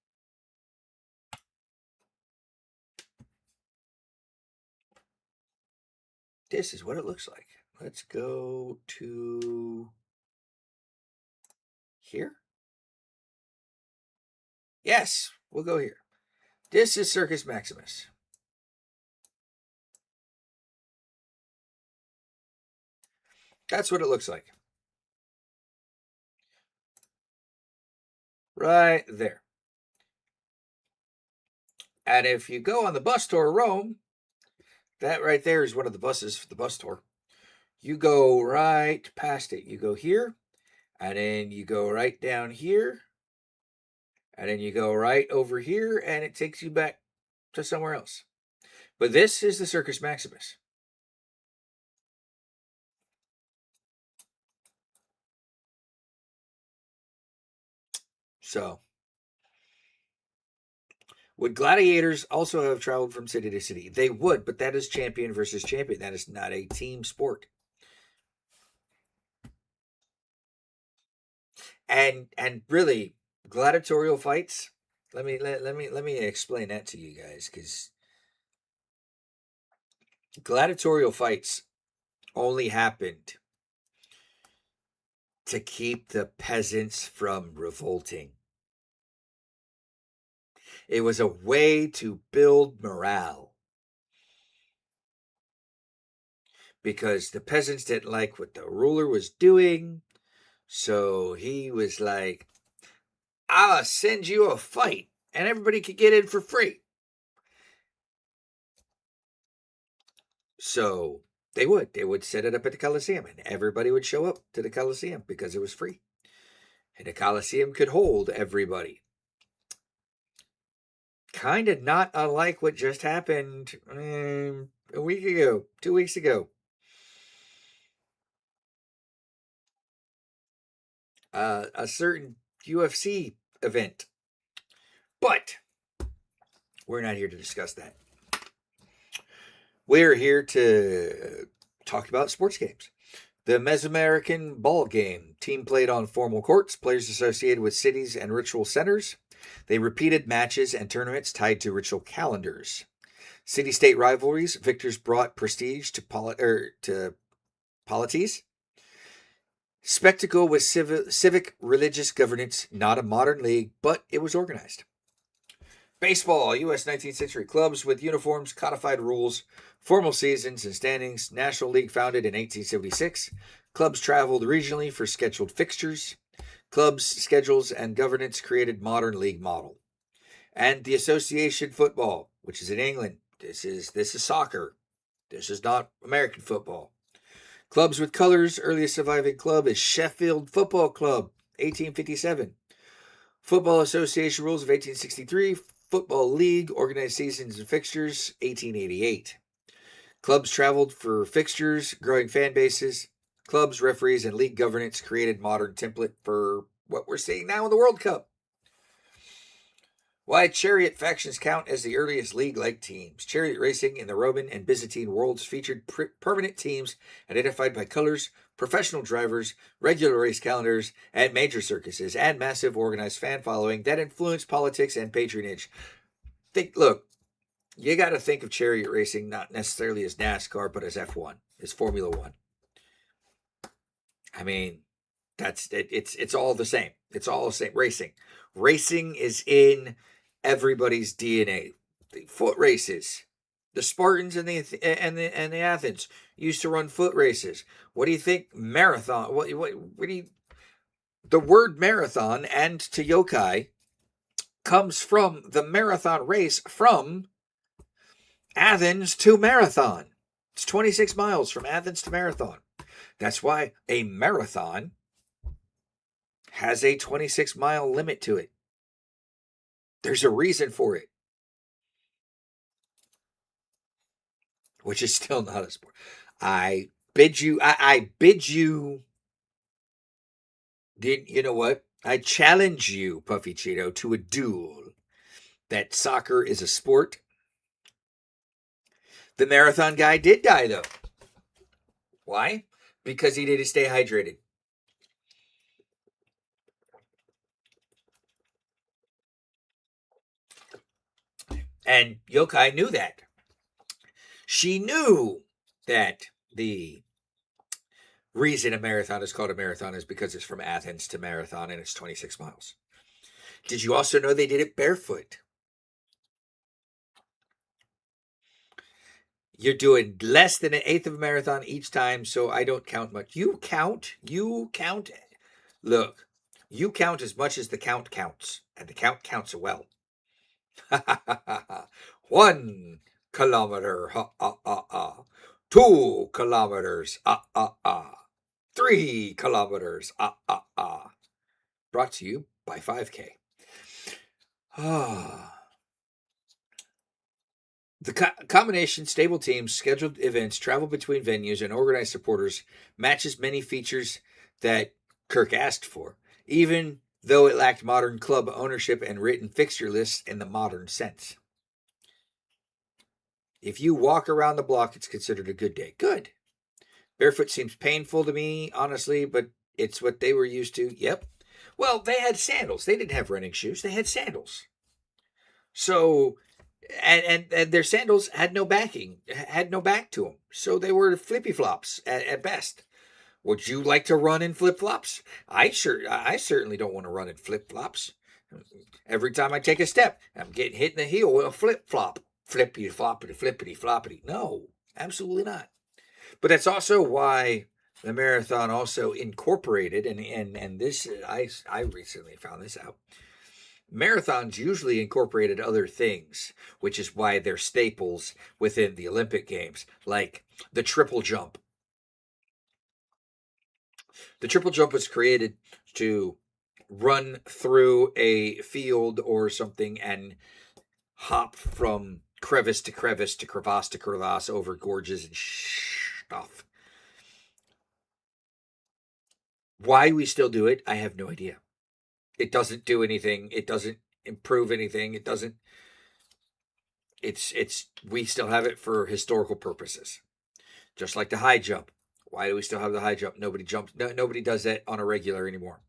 is what it looks like. Let's go to here. Yes, we'll go here. This is Circus Maximus. That's what it looks like. Right there. And if you go on the bus tour Rome, that right there is one of the buses for the bus tour. You go right past it. You go here, and then you go right down here, and then you go right over here, and it takes you back to somewhere else. But this is the Circus Maximus. So, would gladiators also have traveled from city to city? They would, but that is champion versus champion. That is not a team sport. And really, gladiatorial fights. Let me explain that to you guys, because gladiatorial fights only happened to keep the peasants from revolting. It was a way to build morale, because the peasants didn't like what the ruler was doing. So he was like, I'll send you a fight and everybody could get in for free. So they would set it up at the Coliseum, and everybody would show up to the Coliseum because it was free. And the Coliseum could hold everybody. Kind of not unlike what just happened a week ago, 2 weeks ago. A certain UFC event. But we're not here to discuss that. We're here to talk about sports games. The Mesoamerican ball game. Team played on formal courts, players associated with cities and ritual centers. They repeated matches and tournaments tied to ritual calendars. City-state rivalries. Victors brought prestige to polities. Spectacle with civic religious governance, not a modern league, but it was organized. Baseball, U.S. 19th century clubs with uniforms, codified rules, formal seasons and standings. National League founded in 1876. Clubs traveled regionally for scheduled fixtures. Clubs, schedules, and governance created modern league model. And the association football, which is in England. This is soccer. This is not American football. Clubs with colors. Earliest surviving club is Sheffield Football Club, 1857. Football Association rules of 1863. Football League, organized seasons and fixtures, 1888. Clubs traveled for fixtures, growing fan bases. Clubs, referees, and league governance created modern template for what we're seeing now in the World Cup. Why chariot factions count as the earliest league-like teams. Chariot racing in the Roman and Byzantine worlds featured permanent teams identified by colors, professional drivers, regular race calendars, and major circuses, and massive organized fan following that influenced politics and patronage. Look, you got to think of chariot racing not necessarily as NASCAR, but as F1, as Formula One. I mean, it's all the same. It's all the same. Racing is in everybody's DNA. The foot races. The Spartans and the Athens used to run foot races. What do you think marathon? What do you? The word marathon and to yokai comes from the marathon race from Athens to Marathon. It's 26 miles from Athens to Marathon. That's why a marathon has a 26-mile limit to it. There's a reason for it. Which is still not a sport. I bid you, you know what? I challenge you, Puffy Cheeto, to a duel that soccer is a sport. The marathon guy did die, though. Why? Because he didn't stay hydrated. And Yokai knew that. She knew that the reason a marathon is called a marathon is because it's from Athens to Marathon and it's 26 miles. Did you also know they did it barefoot? You're doing less than an eighth of a marathon each time, so I don't count much. You count. Look, you count as much as the count counts, and the count counts well. 1 kilometer, 2 kilometers, 3 kilometers, Brought to you by 5K. The combination stable teams, scheduled events, travel between venues, and organized supporters matches many features that Kirk asked for, even though it lacked modern club ownership and written fixture lists in the modern sense. If you walk around the block, it's considered a good day. Good. Barefoot seems painful to me, honestly, but it's what they were used to. Yep. Well, they had sandals. They didn't have running shoes. They had sandals. So, and their sandals had no backing, had no back to them. So they were flippy flops at best. Would you like to run in flip-flops? I certainly don't want to run in flip-flops. Every time I take a step, I'm getting hit in the heel with a flip-flop. Flippity-floppity, flippity-floppity. No, absolutely not. But that's also why the marathon also incorporated, and this, I recently found this out. Marathons usually incorporated other things, which is why they're staples within the Olympic Games, like the triple jump. The triple jump was created to run through a field or something and hop from crevice to crevice to crevasse over gorges and stuff. Why we still do it, I have no idea. It doesn't do anything. It doesn't improve anything. It doesn't. We still have it for historical purposes. Just like the high jump. Why do we still have the high jump? Nobody jumps. Nobody does that on a regular anymore.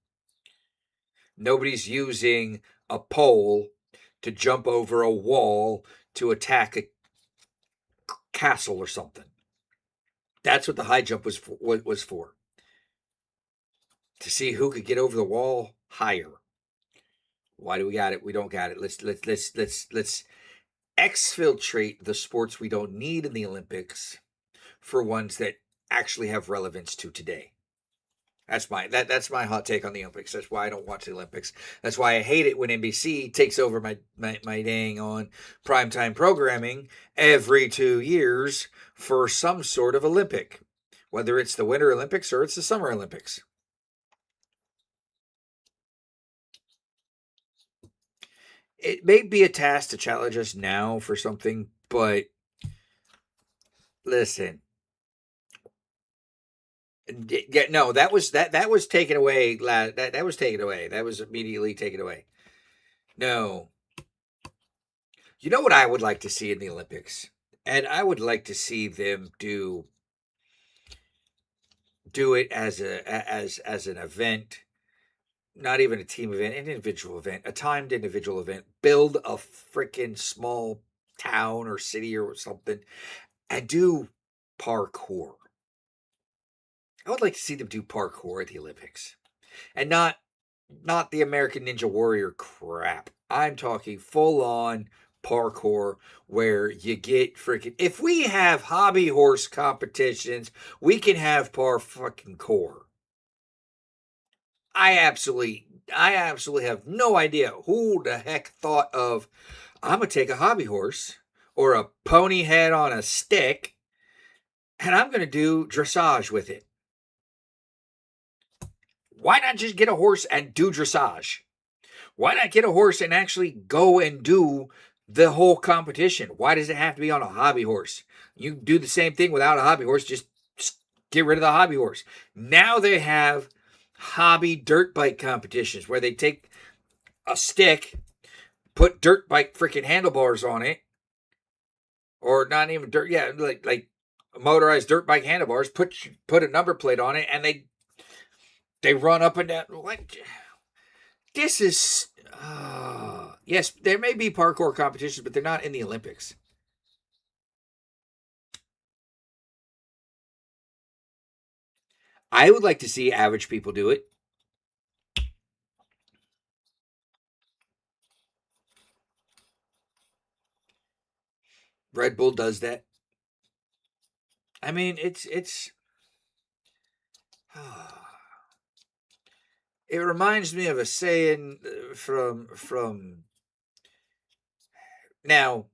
Nobody's using a pole to jump over a wall to attack a castle or something. That's what the high jump was for. To see who could get over the wall higher. Why do we got it? We don't got it. Let's exfiltrate the sports we don't need in the Olympics for ones that actually have relevance to today. That's my hot take on the Olympics. That's why I don't watch the Olympics. That's why I hate it when NBC takes over my dang on primetime programming every 2 years for some sort of Olympic, whether it's the Winter Olympics or it's the Summer Olympics. It may be a task to challenge us now for something, but listen. Yeah, no, that was taken away. That was taken away. That was immediately taken away. No. You know what I would like to see in the Olympics? And I would like to see them do it as an event, not even a team event, an individual event, a timed individual event. Build a freaking small town or city or something and do parkour. I would like to see them do parkour at the Olympics. And not the American Ninja Warrior crap. I'm talking full on parkour where you get freaking. If we have hobby horse competitions, we can have par fucking core. I absolutely have no idea who the heck thought of, I'm gonna take a hobby horse or a pony head on a stick and I'm gonna do dressage with it. Why not just get a horse and do dressage? Why not get a horse and actually go and do the whole competition? Why does it have to be on a hobby horse? You do the same thing without a hobby horse. Just get rid of the hobby horse. Now they have hobby dirt bike competitions where they take a stick, put dirt bike freaking handlebars on it, or not even dirt, yeah, like motorized dirt bike handlebars. Put a number plate on it, and they run up and down. What? This is yes, there may be parkour competitions, but they're not in the Olympics. I would like to see average people do it. Red Bull does that. I mean, it's it reminds me of a saying from now.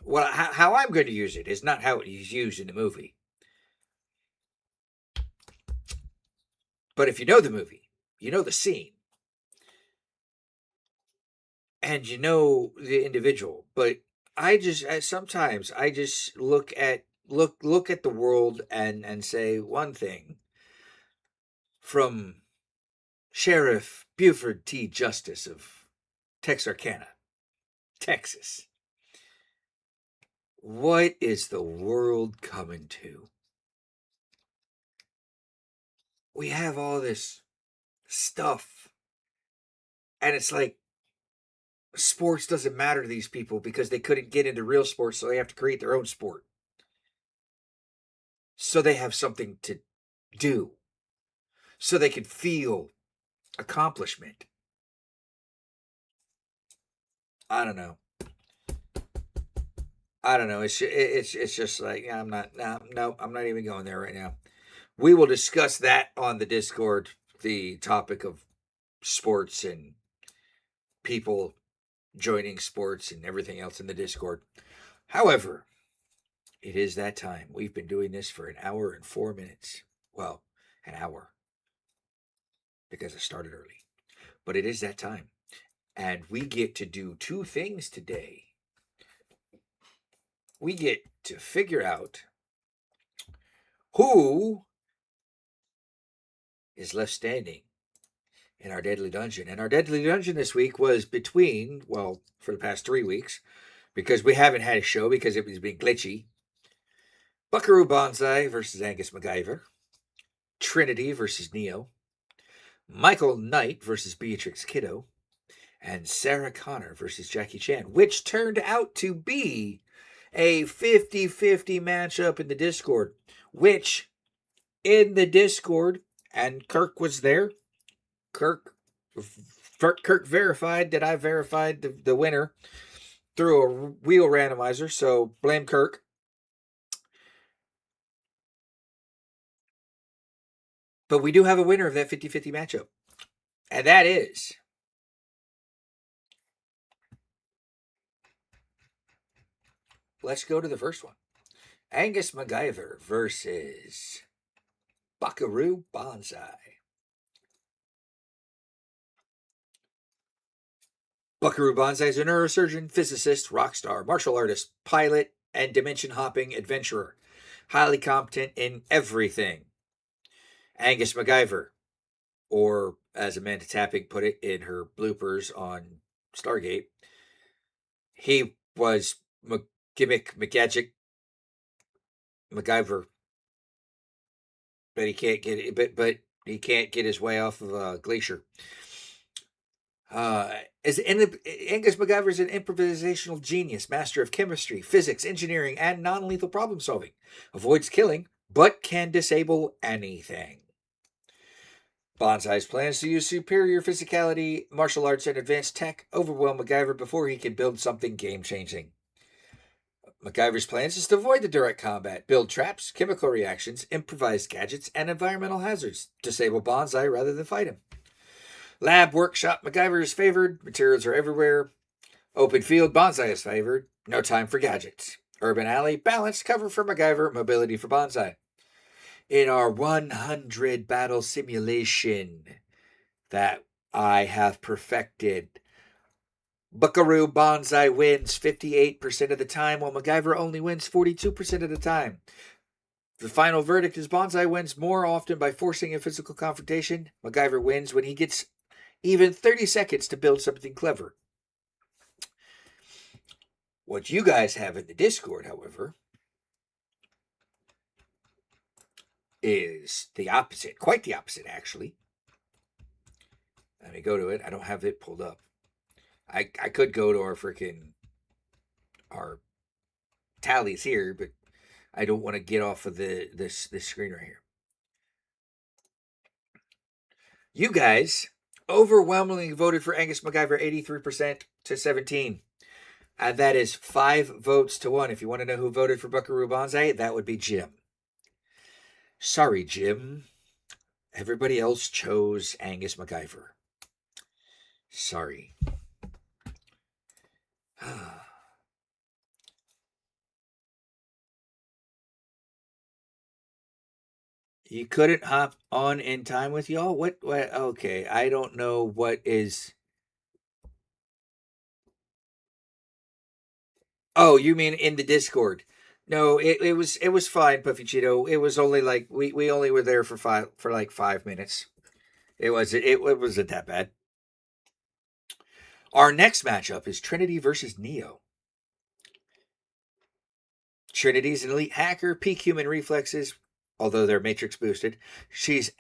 How I'm going to use it is not how it is used in the movie. But if you know the movie, you know the scene, and you know the individual. But sometimes I just look at the world and say one thing from Sheriff Buford T. Justice of Texarkana, Texas. What is the world coming to? We have all this stuff, and it's like sports doesn't matter to these people because they couldn't get into real sports, so they have to create their own sport. So they have something to do. So they can feel accomplishment. I don't know. It's just like I'm not even going there right now. We will discuss that on the Discord, the topic of sports and people joining sports and everything else in the Discord. However, it is that time. We've been doing this for an hour and 4 minutes. Well, an hour. Because I started early. But it is that time. And we get to do two things today. we get to figure out who is left standing in our deadly dungeon. And our deadly dungeon this week was between, well, for the past 3 weeks, because we haven't had a show because it was being glitchy. Buckaroo Banzai versus Angus MacGyver. Trinity versus Neo. Michael Knight versus Beatrix Kiddo. And Sarah Connor versus Jackie Chan, which turned out to be a 50-50 matchup in the Discord, which in the Discord, and Kirk was there. Kirk verified that I verified the winner through a wheel randomizer, so blame Kirk. But we do have a winner of that 50-50 matchup, and that is let's go to the first one. Angus MacGyver versus Buckaroo Banzai. Buckaroo Banzai is a neurosurgeon, physicist, rock star, martial artist, pilot, and dimension-hopping adventurer. Highly competent in everything. Angus MacGyver, or as Amanda Tapping put it in her bloopers on Stargate, he was McGadget MacGyver, but he can't get it. But he can't get his way off of a glacier. Angus MacGyver is an improvisational genius, master of chemistry, physics, engineering, and non-lethal problem solving. Avoids killing, but can disable anything. Banzai's plans to use superior physicality, martial arts, and advanced tech overwhelm MacGyver before he can build something game-changing. MacGyver's plans is to avoid the direct combat, build traps, chemical reactions, improvised gadgets, and environmental hazards. Disable Banzai rather than fight him. Lab workshop, MacGyver is favored. Materials are everywhere. Open field, Banzai is favored. No time for gadgets. Urban alley, balanced cover for MacGyver, mobility for Banzai. In our 100 battle simulation that I have perfected, Buckaroo Banzai wins 58% of the time, while MacGyver only wins 42% of the time. The final verdict is Banzai wins more often by forcing a physical confrontation. MacGyver wins when he gets even 30 seconds to build something clever. What you guys have in the Discord, however, is the opposite. Quite the opposite, actually. Let me go to it. I don't have it pulled up. I could go to our tallies here, but I don't want to get off of this screen right here. You guys overwhelmingly voted for Angus MacGyver, 83% to 17%. And that is 5 votes to 1. If you want to know who voted for Buckaroo Banzai, that would be Jim. Sorry, Jim. Everybody else chose Angus MacGyver. Sorry. You couldn't hop on in time with y'all? What? Okay, I don't know what is... Oh, you mean in the Discord? No, it was fine, Puffy Cheeto. It was only like we only were there for like 5 minutes. It wasn't that bad. Our next matchup is Trinity versus Neo. Trinity's an elite hacker, peak human reflexes, although they're matrix boosted. She's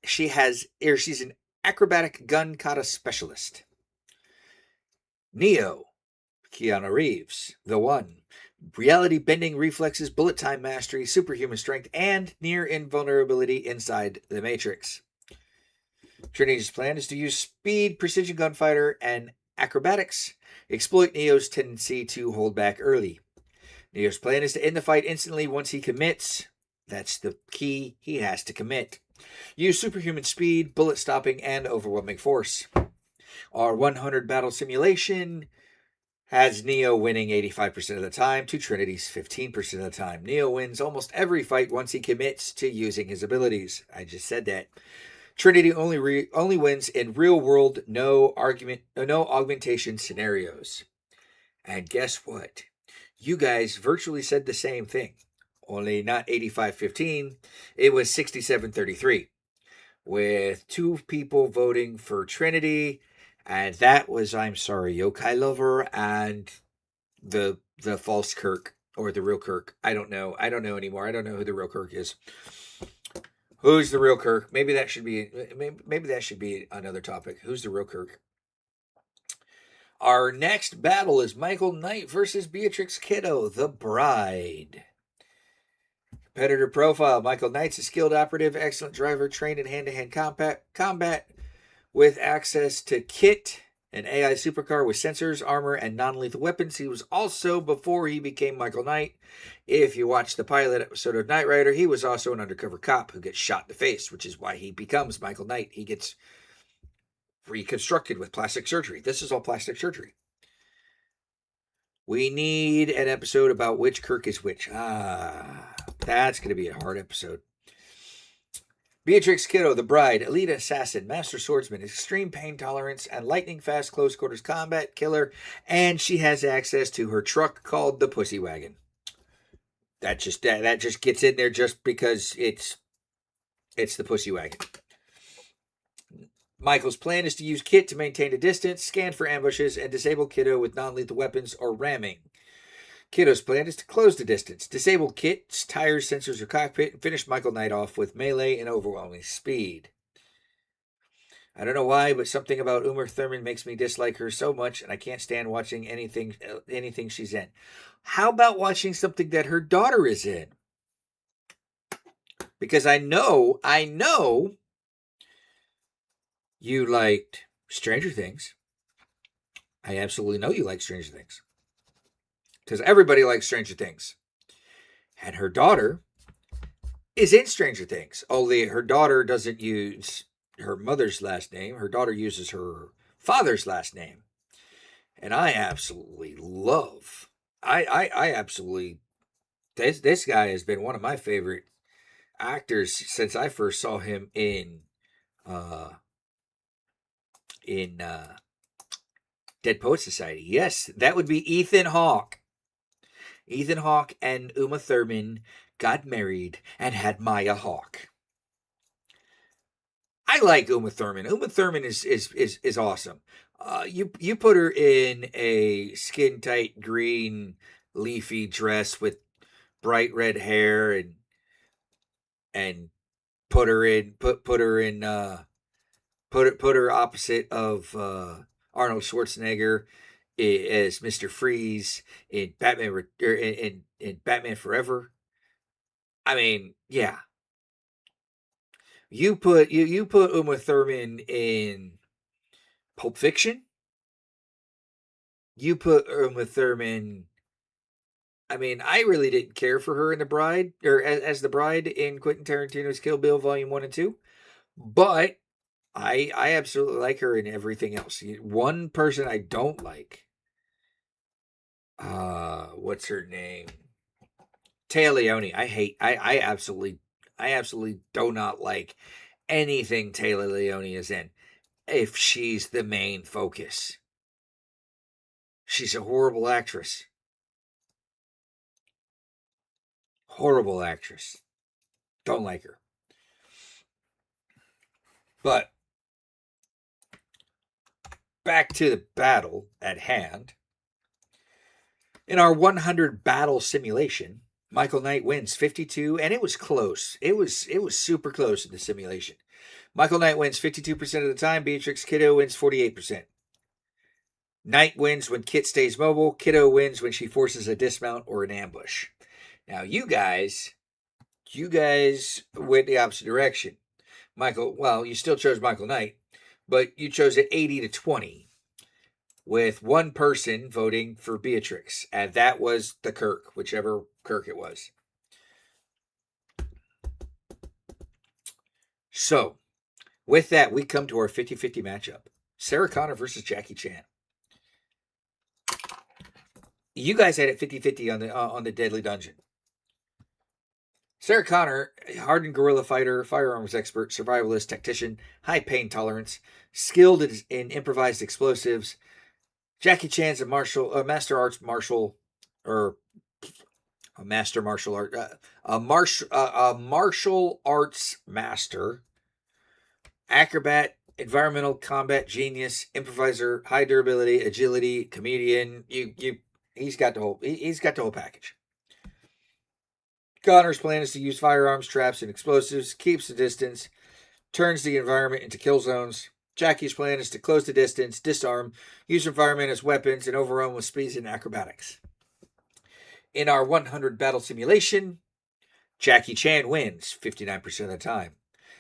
an acrobatic gun kata specialist. Neo, Keanu Reeves, the one. Reality bending reflexes, bullet time mastery, superhuman strength, and near invulnerability inside the Matrix. Trinity's plan is to use speed, precision gunfighter, and acrobatics, exploit Neo's tendency to hold back early. Neo's plan is to end the fight instantly once he commits. That's the key, he has to commit. Use superhuman speed, bullet stopping, and overwhelming force. Our 100 battle simulation has Neo winning 85% of the time to Trinity's 15% of the time. Neo wins almost every fight once he commits to using his abilities. I just said that. Trinity only wins in real-world, no augmentation scenarios. And guess what? You guys virtually said the same thing, only not 85-15. It was 67-33, with 2 people voting for Trinity, and that was, I'm sorry, Yokai Lover and the false Kirk, or the real Kirk. I don't know anymore. I don't know who the real Kirk is. Who's the real Kirk? Maybe that should be another topic. Who's the real Kirk? Our next battle is Michael Knight versus Beatrix Kiddo, the bride. Competitor profile: Michael Knight's a skilled operative, excellent driver, trained in hand-to-hand combat with access to kit, an AI supercar with sensors, armor, and non-lethal weapons. He was also, before he became Michael Knight, if you watch the pilot episode of Knight Rider, he was also an undercover cop who gets shot in the face, which is why he becomes Michael Knight. He gets reconstructed with plastic surgery. This is all plastic surgery. We need an episode about which Kirk is which. That's going to be a hard episode. Beatrix Kiddo, the bride, elite assassin, master swordsman, extreme pain tolerance, and lightning fast close quarters combat killer, and she has access to her truck called the Pussy Wagon. That just gets in there just because it's the Pussy Wagon. Michael's plan is to use Kit to maintain a distance, scan for ambushes, and disable Kiddo with non-lethal weapons or ramming. Kiddo's plan is to close the distance, disable Kit's tires, sensors, or cockpit, and finish Michael Knight off with melee and overwhelming speed. I don't know why, but something about Uma Thurman makes me dislike her so much, and I can't stand watching anything she's in. How about watching something that her daughter is in? Because I know you liked Stranger Things. I absolutely know you like Stranger Things. Because everybody likes Stranger Things. And her daughter is in Stranger Things. Only her daughter doesn't use her mother's last name. Her daughter uses her father's last name. And I absolutely love... I absolutely... This guy has been one of my favorite actors since I first saw him in Dead Poet Society. Yes, that would be Ethan Hawke. Ethan Hawke and Uma Thurman got married and had Maya Hawke. I like Uma Thurman. Uma Thurman is awesome. You put her in a skin tight green leafy dress with bright red hair and put her opposite of Arnold Schwarzenegger as Mr. Freeze in Batman in Batman Forever. I mean, yeah. You put Uma Thurman in Pulp Fiction. You put Uma Thurman. I mean, I really didn't care for her in The Bride, or as the bride in Quentin Tarantino's Kill Bill Volume 1 and 2, but I absolutely like her in everything else. One person I don't like, what's her name? Téa Leoni. I absolutely do not like anything Téa Leoni is in if she's the main focus. She's a horrible actress. Horrible actress. Don't like her. But back to the battle at hand. In our 100 battle simulation, Michael Knight wins 52, and it was close. It was super close in the simulation. Michael Knight wins 52% of the time. Beatrix Kiddo wins 48%. Knight wins when Kit stays mobile. Kiddo wins when she forces a dismount or an ambush. Now, you guys went the opposite direction. You still chose Michael Knight, but you chose it 80-20, with one person voting for Beatrix, and that was the Kirk, whichever Kirk it was. So, with that, we come to our 50-50 matchup. Sarah Connor versus Jackie Chan. You guys had it 50-50 on the Deadly Dungeon. Sarah Connor, hardened guerrilla fighter, firearms expert, survivalist, tactician, high pain tolerance, skilled in improvised explosives. Jackie Chan's a master arts martial, or a master martial art, a martial arts master, acrobat, environmental combat genius, improviser, high durability, agility, comedian. He's got the whole package. Connor's plan is to use firearms, traps, and explosives, keeps the distance, turns the environment into kill zones. Jackie's plan is to close the distance, disarm, use environment as weapons, and overrun with speeds and acrobatics. In our 100 battle simulation, Jackie Chan wins 59% of the time.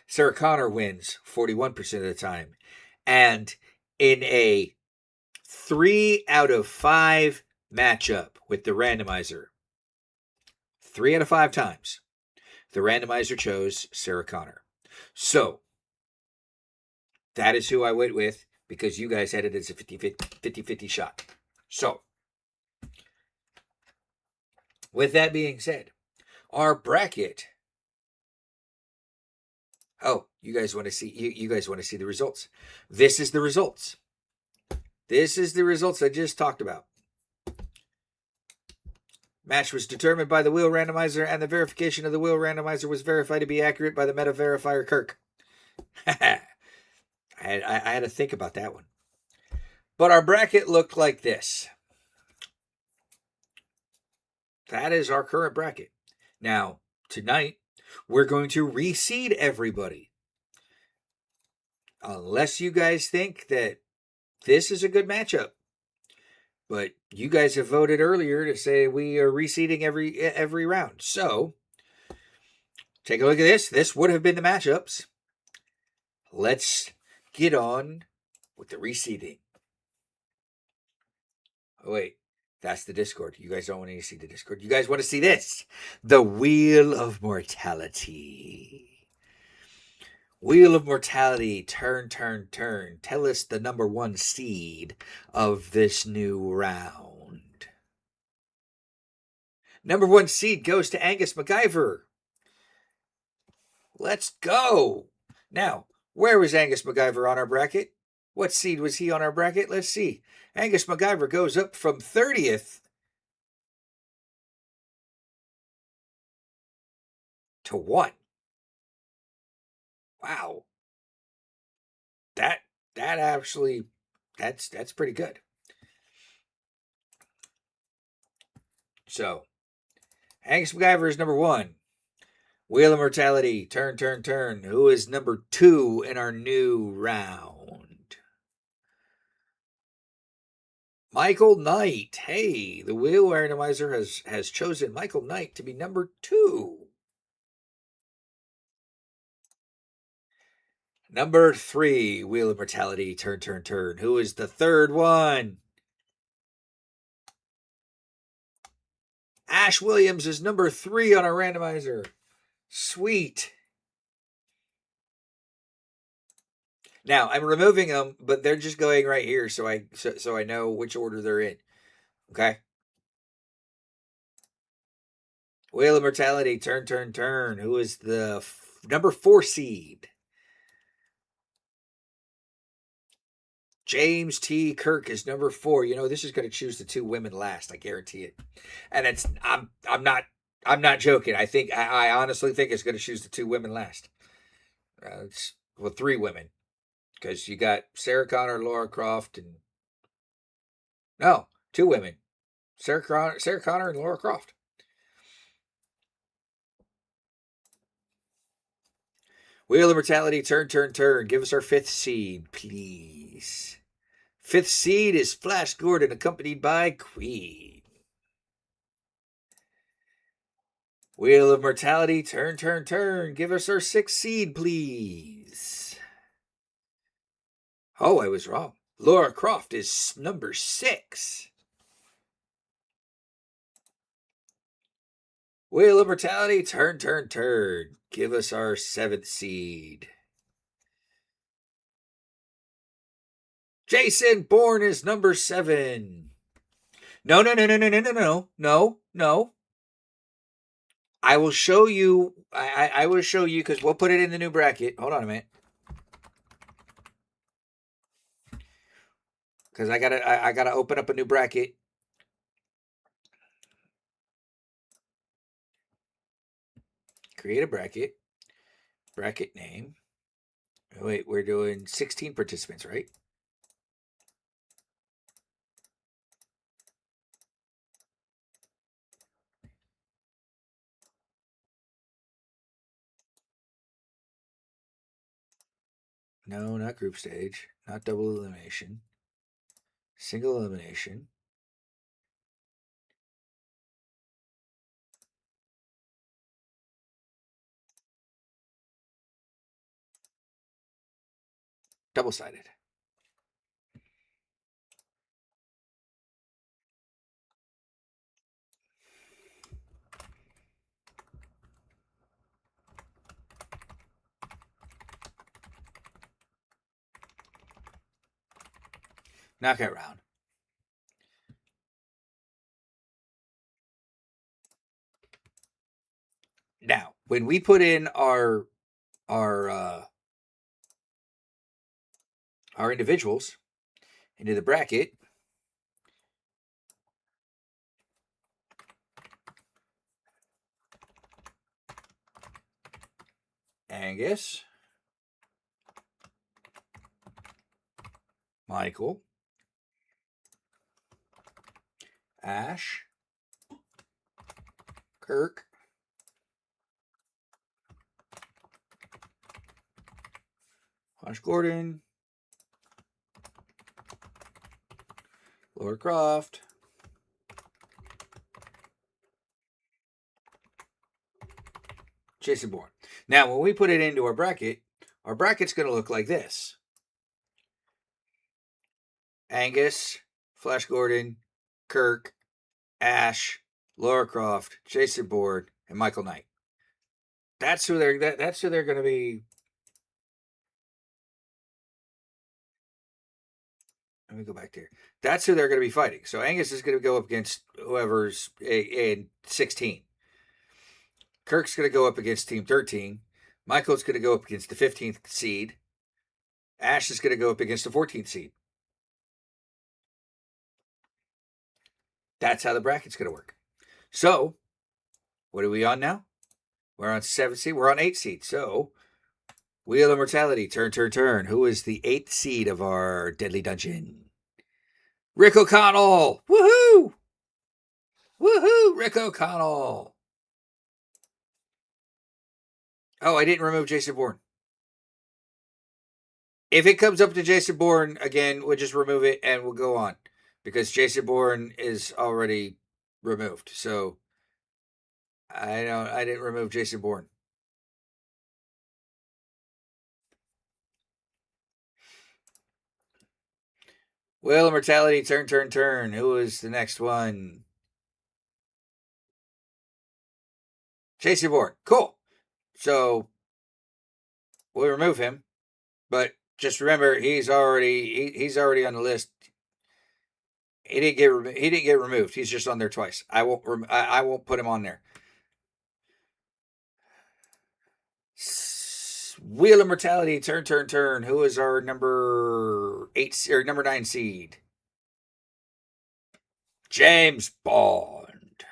Sarah Connor wins 41% of the time. And in a 3 out of 5 matchup with the randomizer, 3 out of 5 times, the randomizer chose Sarah Connor. So, that is who I went with because you guys had it as a 50-50 shot. So, with that being said, our bracket. Oh, you guys want to see you guys want to see the results. This is the results. This is the results I just talked about. Match was determined by the wheel randomizer, and the verification of the wheel randomizer was verified to be accurate by the meta verifier Kirk. I had to think about that one. But our bracket looked like this. That is our current bracket. Now, tonight, we're going to reseed everybody. Unless you guys think that this is a good matchup. But you guys have voted earlier to say we are reseeding every round. So, take a look at this. This would have been the matchups. Let's get on with the reseeding. Oh, wait. That's the Discord. You guys don't want to see the Discord. You guys want to see this. The Wheel of Mortality. Wheel of Mortality. Turn, turn, turn. Tell us the number 1 seed of this new round. Number 1 seed goes to Angus MacGyver. Let's go. Now, where was Angus MacGyver on our bracket? What seed was he on our bracket? Let's see. Angus MacGyver goes up from 30th to 1. Wow. That actually, that's pretty good. So, Angus MacGyver is number 1. Wheel of Mortality, turn, turn, turn. Who is number 2 in our new round? Michael Knight. Hey, the wheel randomizer has chosen Michael Knight to be number 2. Number 3, Wheel of Mortality, turn, turn, turn. Who is the 3rd one? Ash Williams is number 3 on our randomizer. Sweet. Now, I'm removing them, but they're just going right here so I know which order they're in. Okay? Wheel of Mortality, turn, turn, turn. Who is the number 4 seed? James T. Kirk is number 4. You know, this is going to choose the 2 women last. I guarantee it. And I'm not joking. I honestly think it's going to choose the 2 women last. It's 3 women. Because you got Sarah Connor, Laura Croft, and... No, 2 women. Sarah Connor and Laura Croft. Wheel of Mortality, turn, turn, turn. Give us our 5th seed, please. 5th seed is Flash Gordon, accompanied by Queen. Wheel of Mortality, turn, turn, turn. Give us our 6th seed, please. Oh, I was wrong. Laura Croft is number 6. Wheel of Mortality, turn, turn, turn. Give us our 7th seed. Jason Bourne is number 7. No. I will show you. I will show you because we'll put it in the new bracket. Hold on a minute. Because I gotta open up a new bracket. Create a bracket. Bracket name. Wait, we're doing 16 participants, right? No, not group stage. Not double elimination. Single elimination. Double-sided. Knockout round. Now, when we put in our individuals into the bracket, Angus, Michael, Ash, Kirk, Josh Gordon, Laura Croft, Jason Bourne. Now, when we put it into our bracket's going to look like this. Angus, Flash Gordon, Kirk, Ash, Laura Croft, Jason Bourne, and Michael Knight. That's who they're going to be. Let me go back there. That's who they're going to be fighting. So Angus is going to go up against whoever's in 16. Kirk's going to go up against Team 13. Michael's going to go up against the 15th seed. Ash is going to go up against the 14th seed. That's how the bracket's going to work. So, what are we on now? We're on 7th seed. We're on 8th seed. So, Wheel of Mortality, turn. Who is the 8th seed of our Deadly Dungeon? Rick O'Connell! Woohoo! Woohoo! Rick O'Connell! Oh, I didn't remove Jason Bourne. If it comes up to Jason Bourne again, we'll just remove it and we'll go on. Because Jason Bourne is already removed. So I didn't remove Jason Bourne. Wheel of Mortality, turn. Who is the next one? Jason Bourne. Cool. So we'll remove him. But just remember, he's already on the list. He didn't get removed. He's just on there twice. I won't put him on there. Wheel of Mortality, turn. Who is our number 8 or number 9 seed? James Bond.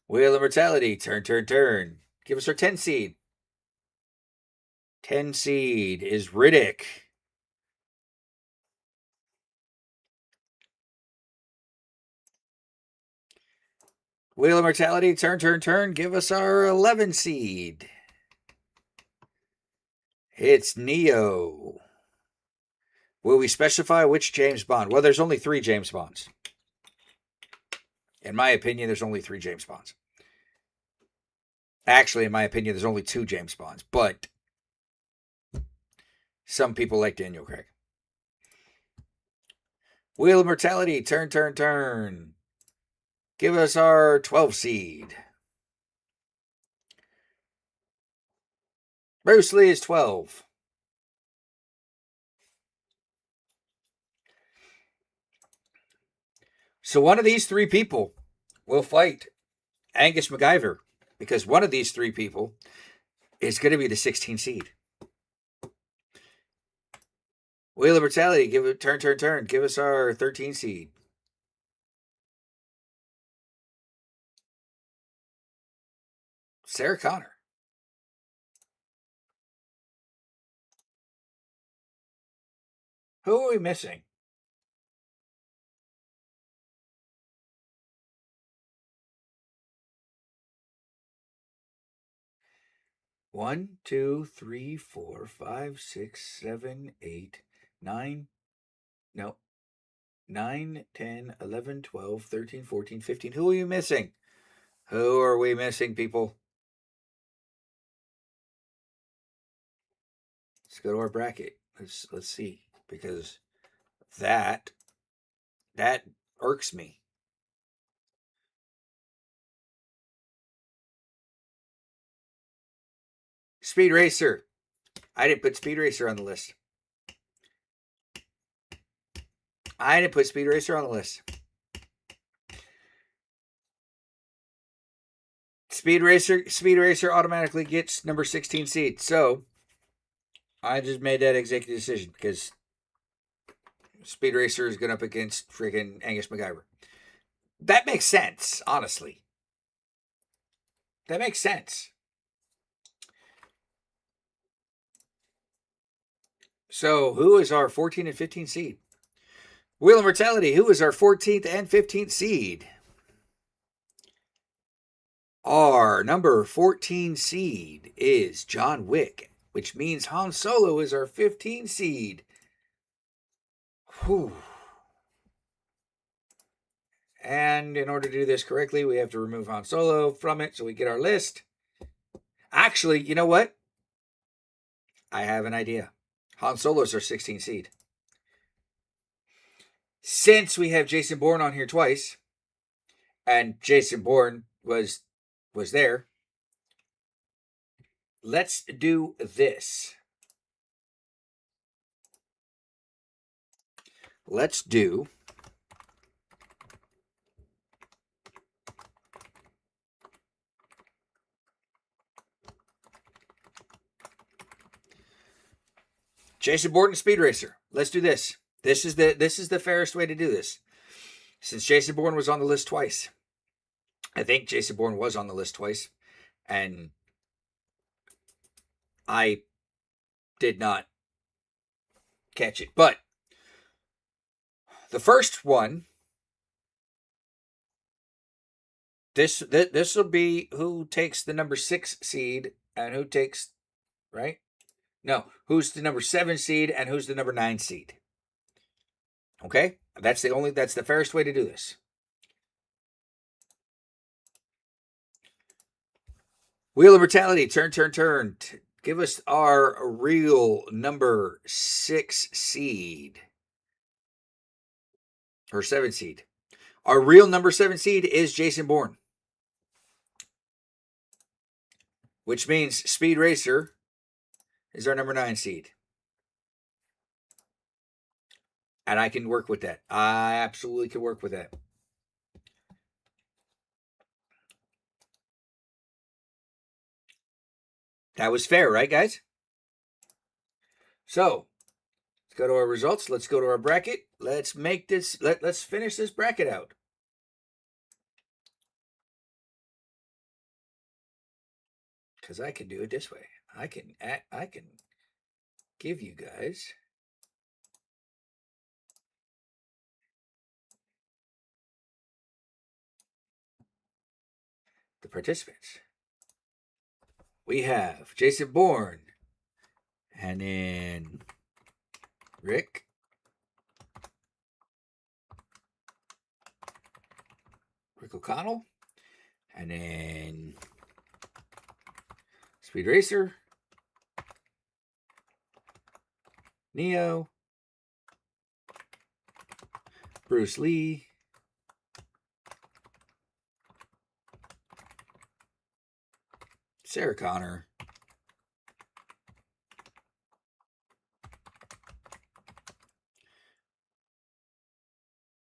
Wheel of Mortality, turn. Give us our 10 seed. 10 seed is Riddick. Wheel of Mortality, turn. Give us our 11 seed. It's Neo. Will we specify which James Bond? Well, there's only 3 James Bonds. In my opinion, there's only 3 James Bonds. Actually, in my opinion, there's only 2 James Bonds. But some people like Daniel Craig. Wheel of Mortality, turn. Give us our 12 seed. Bruce Lee is 12. So one of these 3 people will fight Angus MacGyver because one of these 3 people is going to be the 16 seed. Wheel of Mortality, give it turn. Give us our 13 seed. Sarah Connor. Who are we missing? One, two, three, 4, 5, 6, 7, 8, 9. No. 9, 10, 11, 12, 13, 14, 15. Who are you missing? Who are we missing, people? Let's go to our bracket. Let's see, because that irks me. Speed Racer. I didn't put Speed Racer on the list. Speed Racer automatically gets number 16 seed. So I just made that executive decision because Speed Racer is going up against freaking Angus MacGyver. That makes sense, honestly. That makes sense. So who is our 14 and 15 seed? Wheel of Mortality, who is our 14th and 15th seed? Our number 14 seed is John Wick, which means Han Solo is our 15 seed. Whew. And in order to do this correctly, we have to remove Han Solo from it so we get our list. Actually, you know what? I have an idea. Han Solo is our 16 seed. Since we have Jason Bourne on here twice, and Jason Bourne was there, let's do this. Let's do Jason Bourne Speed Racer. Let's do this. This is the fairest way to do this. Since Jason Bourne was on the list twice. I think Jason Bourne was on the list twice. And I did not catch it. But the first one, this will be who takes the number 6 seed and who takes, right? No, who's the number 7 seed and who's the number 9 seed. Okay? That's the fairest way to do this. Wheel of Mortality, turn. Give us our real number 6 seed. Or 7 seed. Our real number 7 seed is Jason Bourne. Which means Speed Racer is our number 9 seed. And I can work with that. I absolutely can work with that. That was fair, right, guys? So, let's go to our results. Let's go to our bracket. Let's make this, let's finish this bracket out. Because I can do it this way. I can give you guys the participants. We have Jason Bourne, and then Rick, O'Connell, and then Speed Racer, Neo, Bruce Lee, Sarah Connor,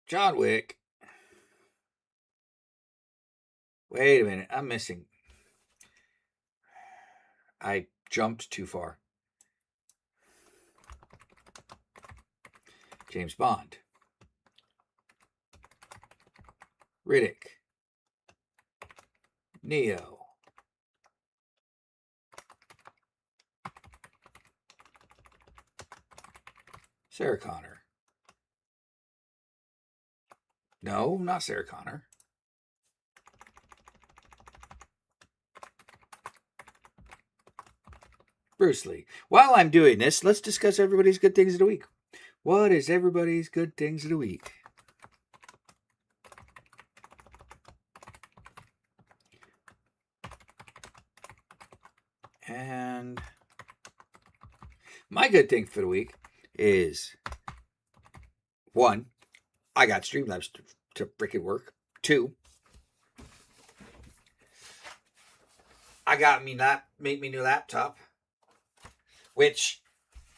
John Wick. Wait a minute, I'm missing. I jumped too far. James Bond, Riddick, Neo, Sarah Connor. No, not Sarah Connor. Bruce Lee. While I'm doing this, let's discuss everybody's good things of the week. What is everybody's good things of the week? And my good thing for the week is, one, I got Streamlabs to freaking work. Two, I got make me new laptop, which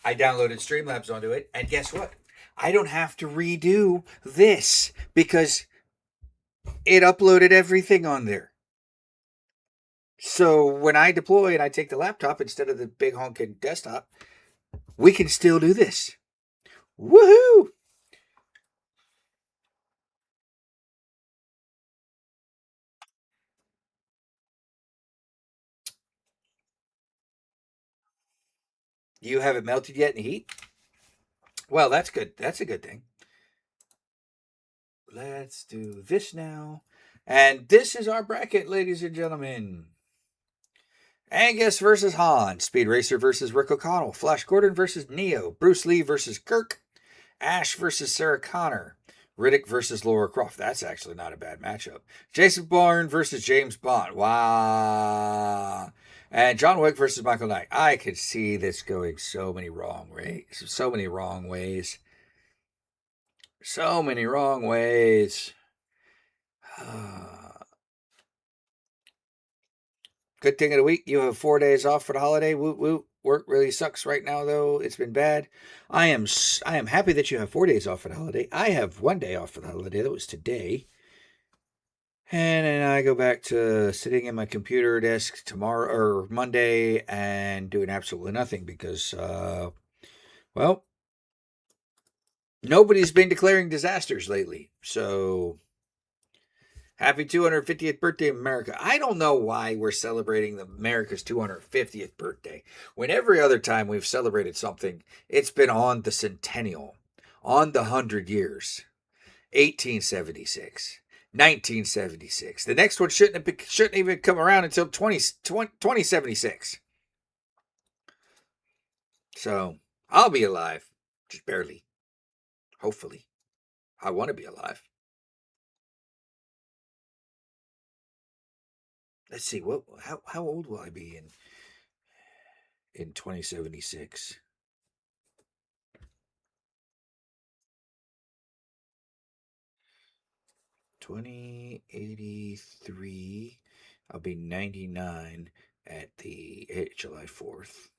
I downloaded Streamlabs onto it, and guess what? I don't have to redo this because it uploaded everything on there. So when I deploy and I take the laptop instead of the big honking desktop, we can still do this. Woohoo! You haven't melted yet in the heat? Well, that's good. That's a good thing. Let's do this now. And this is our bracket, ladies and gentlemen. Angus versus Han. Speed Racer versus Rick O'Connell. Flash Gordon versus Neo. Bruce Lee versus Kirk. Ash versus Sarah Connor. Riddick versus Laura Croft. That's actually not a bad matchup. Jason Bourne versus James Bond. Wow. And John Wick versus Michael Knight. I could see this going so many wrong ways. So many wrong ways. So many wrong ways. Good thing of the week, you have 4 days off for the holiday. Woot woot. Work really sucks right now, though. It's been bad. I am happy that you have 4 days off for the holiday. I have 1 day off for the holiday. That was today. And then I go back to sitting in my computer desk tomorrow or Monday and doing absolutely nothing because, well, nobody's been declaring disasters lately. So, happy 250th birthday, America. I don't know why we're celebrating America's 250th birthday. When every other time we've celebrated something, it's been on the centennial, on the 100 years. 1876. 1976. The next one shouldn't even come around until 2076. So I'll be alive, just barely. Hopefully, I want to be alive. Let's see how old will I be in 2076? $20.83. I'll be 99 at July 4th.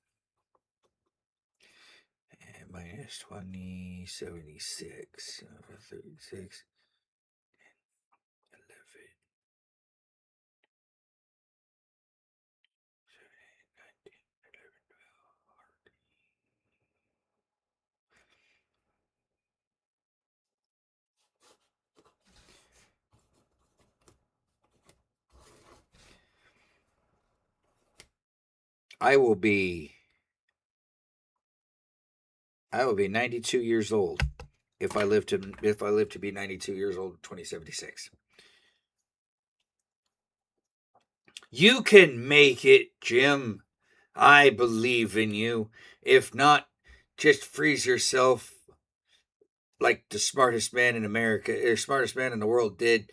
And minus 2076, 36, 11. I will be 92 years old if I live to be 92 years old in 2076. You can make it, Jim. I believe in you. If not, just freeze yourself like the smartest man in America, or smartest man in the world did,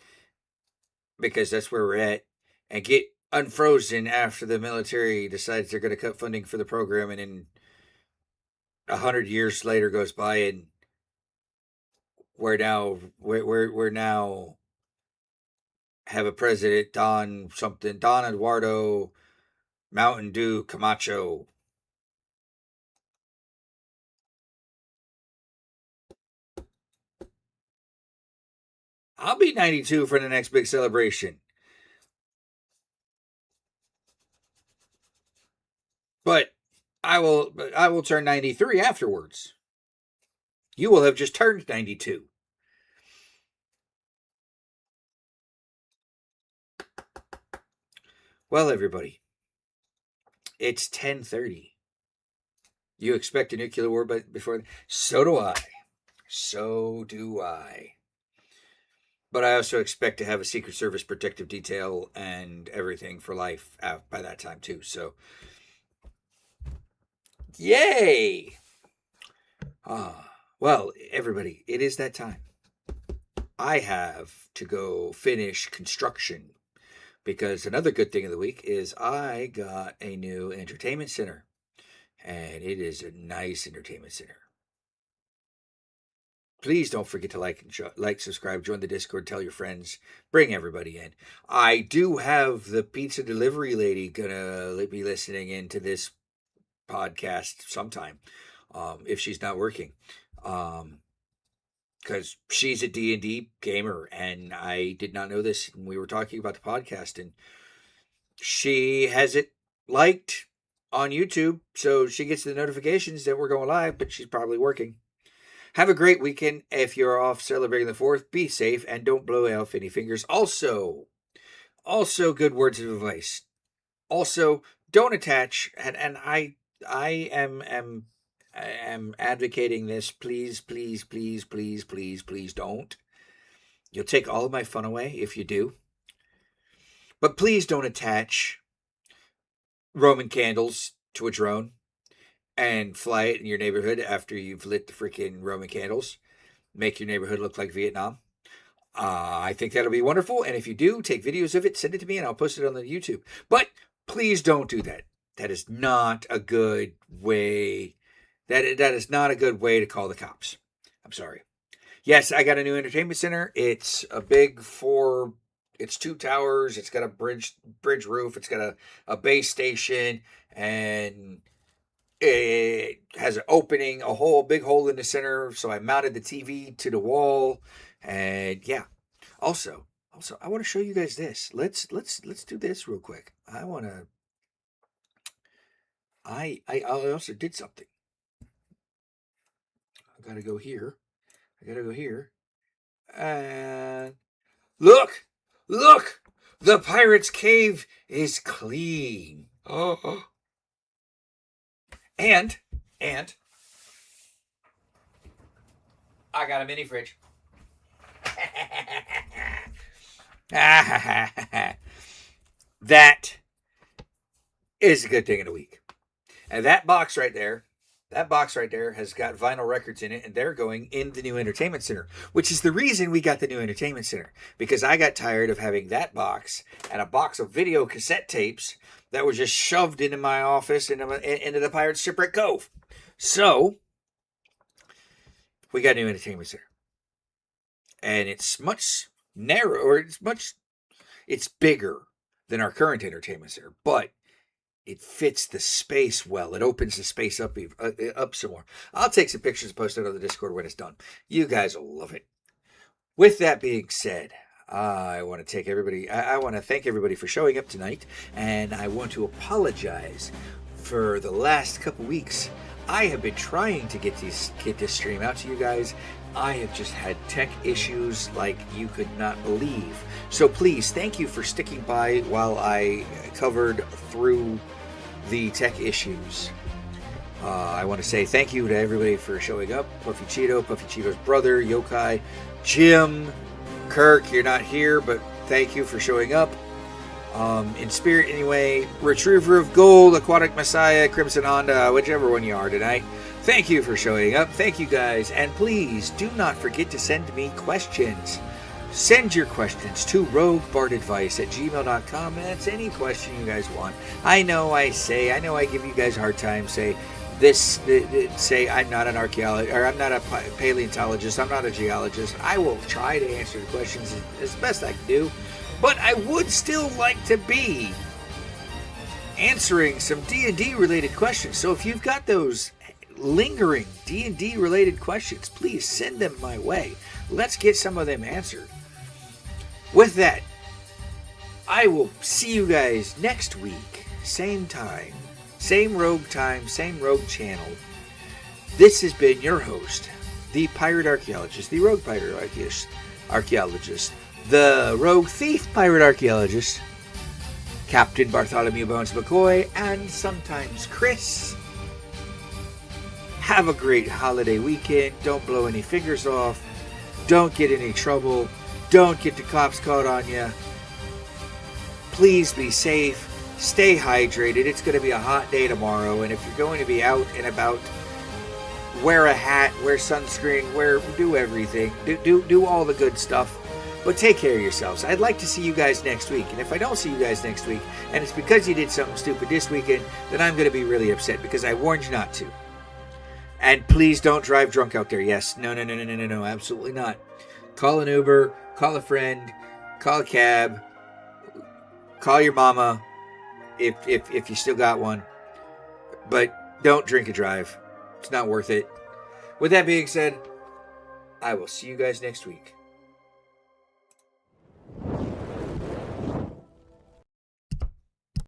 because that's where we're at, and get unfrozen after the military decides they're going to cut funding for the program, and then 100 years later goes by, and we're now have a president, Don Eduardo Mountain Dew Camacho. I'll be 92 for the next big celebration. But I will turn 93 afterwards. You will have just turned 92. Well, everybody, it's 10:30. You expect a nuclear war before? So do I. So do I. But I also expect to have a Secret Service protective detail and everything for life by that time too. So, yay! Well, everybody, it is that time. I have to go finish construction because another good thing of the week is I got a new entertainment center, and it is a nice entertainment center. Please don't forget to like, subscribe, join the Discord, tell your friends, bring everybody in. I do have the pizza delivery lady gonna be listening into this podcast sometime, if she's not working, because she's a D&D gamer, and I did not know this. And we were talking about the podcast, and she has it liked on YouTube, so she gets the notifications that we're going live, but she's probably working. Have a great weekend. If you're off celebrating the 4th, be safe and don't blow out any fingers. Also, good words of advice. Also, don't attach, and I am advocating this. Please don't. You'll take all of my fun away if you do. But please don't attach Roman candles to a drone and fly it in your neighborhood after you've lit the freaking Roman candles. Make your neighborhood look like Vietnam. I think that'll be wonderful. And if you do, take videos of it, send it to me, and I'll post it on the YouTube. But please don't do that. That is not a good way. That is not a good way to call the cops. I'm sorry. Yes, I got a new entertainment center. It's a big it's 2 towers. It's got a bridge roof. It's got a base station, and it has an opening, big hole in the center. So I mounted the TV to the wall, and yeah. Also, I want to show you guys this. Let's do this real quick. I also did something. I gotta go here. And look! The pirate's cave is clean. Oh. And I got a mini fridge. That is a good thing of the week. And that box right there has got vinyl records in it, and they're going in the new entertainment center, which is the reason we got the new entertainment center, because I got tired of having that box and a box of video cassette tapes that were just shoved into my office into the Pirates Shipwreck Cove. So we got a new entertainment center, and it's much narrower. It's bigger than our current entertainment center, but it fits the space well. It opens the space up some more. I'll take some pictures and post it on the Discord when it's done. You guys will love it. With that being said, I want to thank everybody for showing up tonight, and I want to apologize for the last couple weeks. I have been trying to get this stream out to you guys. I have just had tech issues like you could not believe. So please, thank you for sticking by while I covered through the tech issues. I want to say thank you to everybody for showing up. Puffy Cheeto's brother, Yokai, Jim, Kirk, you're not here, but thank you for showing up. In spirit anyway, Retriever of Gold, Aquatic Messiah, Crimson Honda, whichever one you are tonight. Thank you for showing up. Thank you guys. And please do not forget to send me questions. Send your questions to roguebardadvice@gmail.com. That's any question you guys want. I know I give you guys a hard time. Say I'm not an archaeologist, or I'm not a paleontologist, I'm not a geologist. I will try to answer the questions as best I can do, but I would still like to be answering some D&D related questions. So if you've got those lingering D&D related questions, please send them my way. Let's get some of them answered. With that, I will see you guys next week. Same time, same rogue channel. This has been your host, the Pirate Archaeologist, the Rogue Pirate Archaeologist, the Rogue Thief Pirate Archaeologist, Captain Bartholomew Bones McCoy, and sometimes Chris. Have a great holiday weekend. Don't blow any fingers off. Don't get in any trouble. Don't get the cops caught on you. Please be safe. Stay hydrated. It's going to be a hot day tomorrow. And if you're going to be out and about, wear a hat, wear sunscreen, do everything. Do all the good stuff. But take care of yourselves. I'd like to see you guys next week. And if I don't see you guys next week, and it's because you did something stupid this weekend, then I'm going to be really upset because I warned you not to. And please don't drive drunk out there. Yes. No, absolutely not. Call an Uber, call a friend, call a cab, call your mama if you still got one. But don't drink and drive. It's not worth it. With that being said, I will see you guys next week.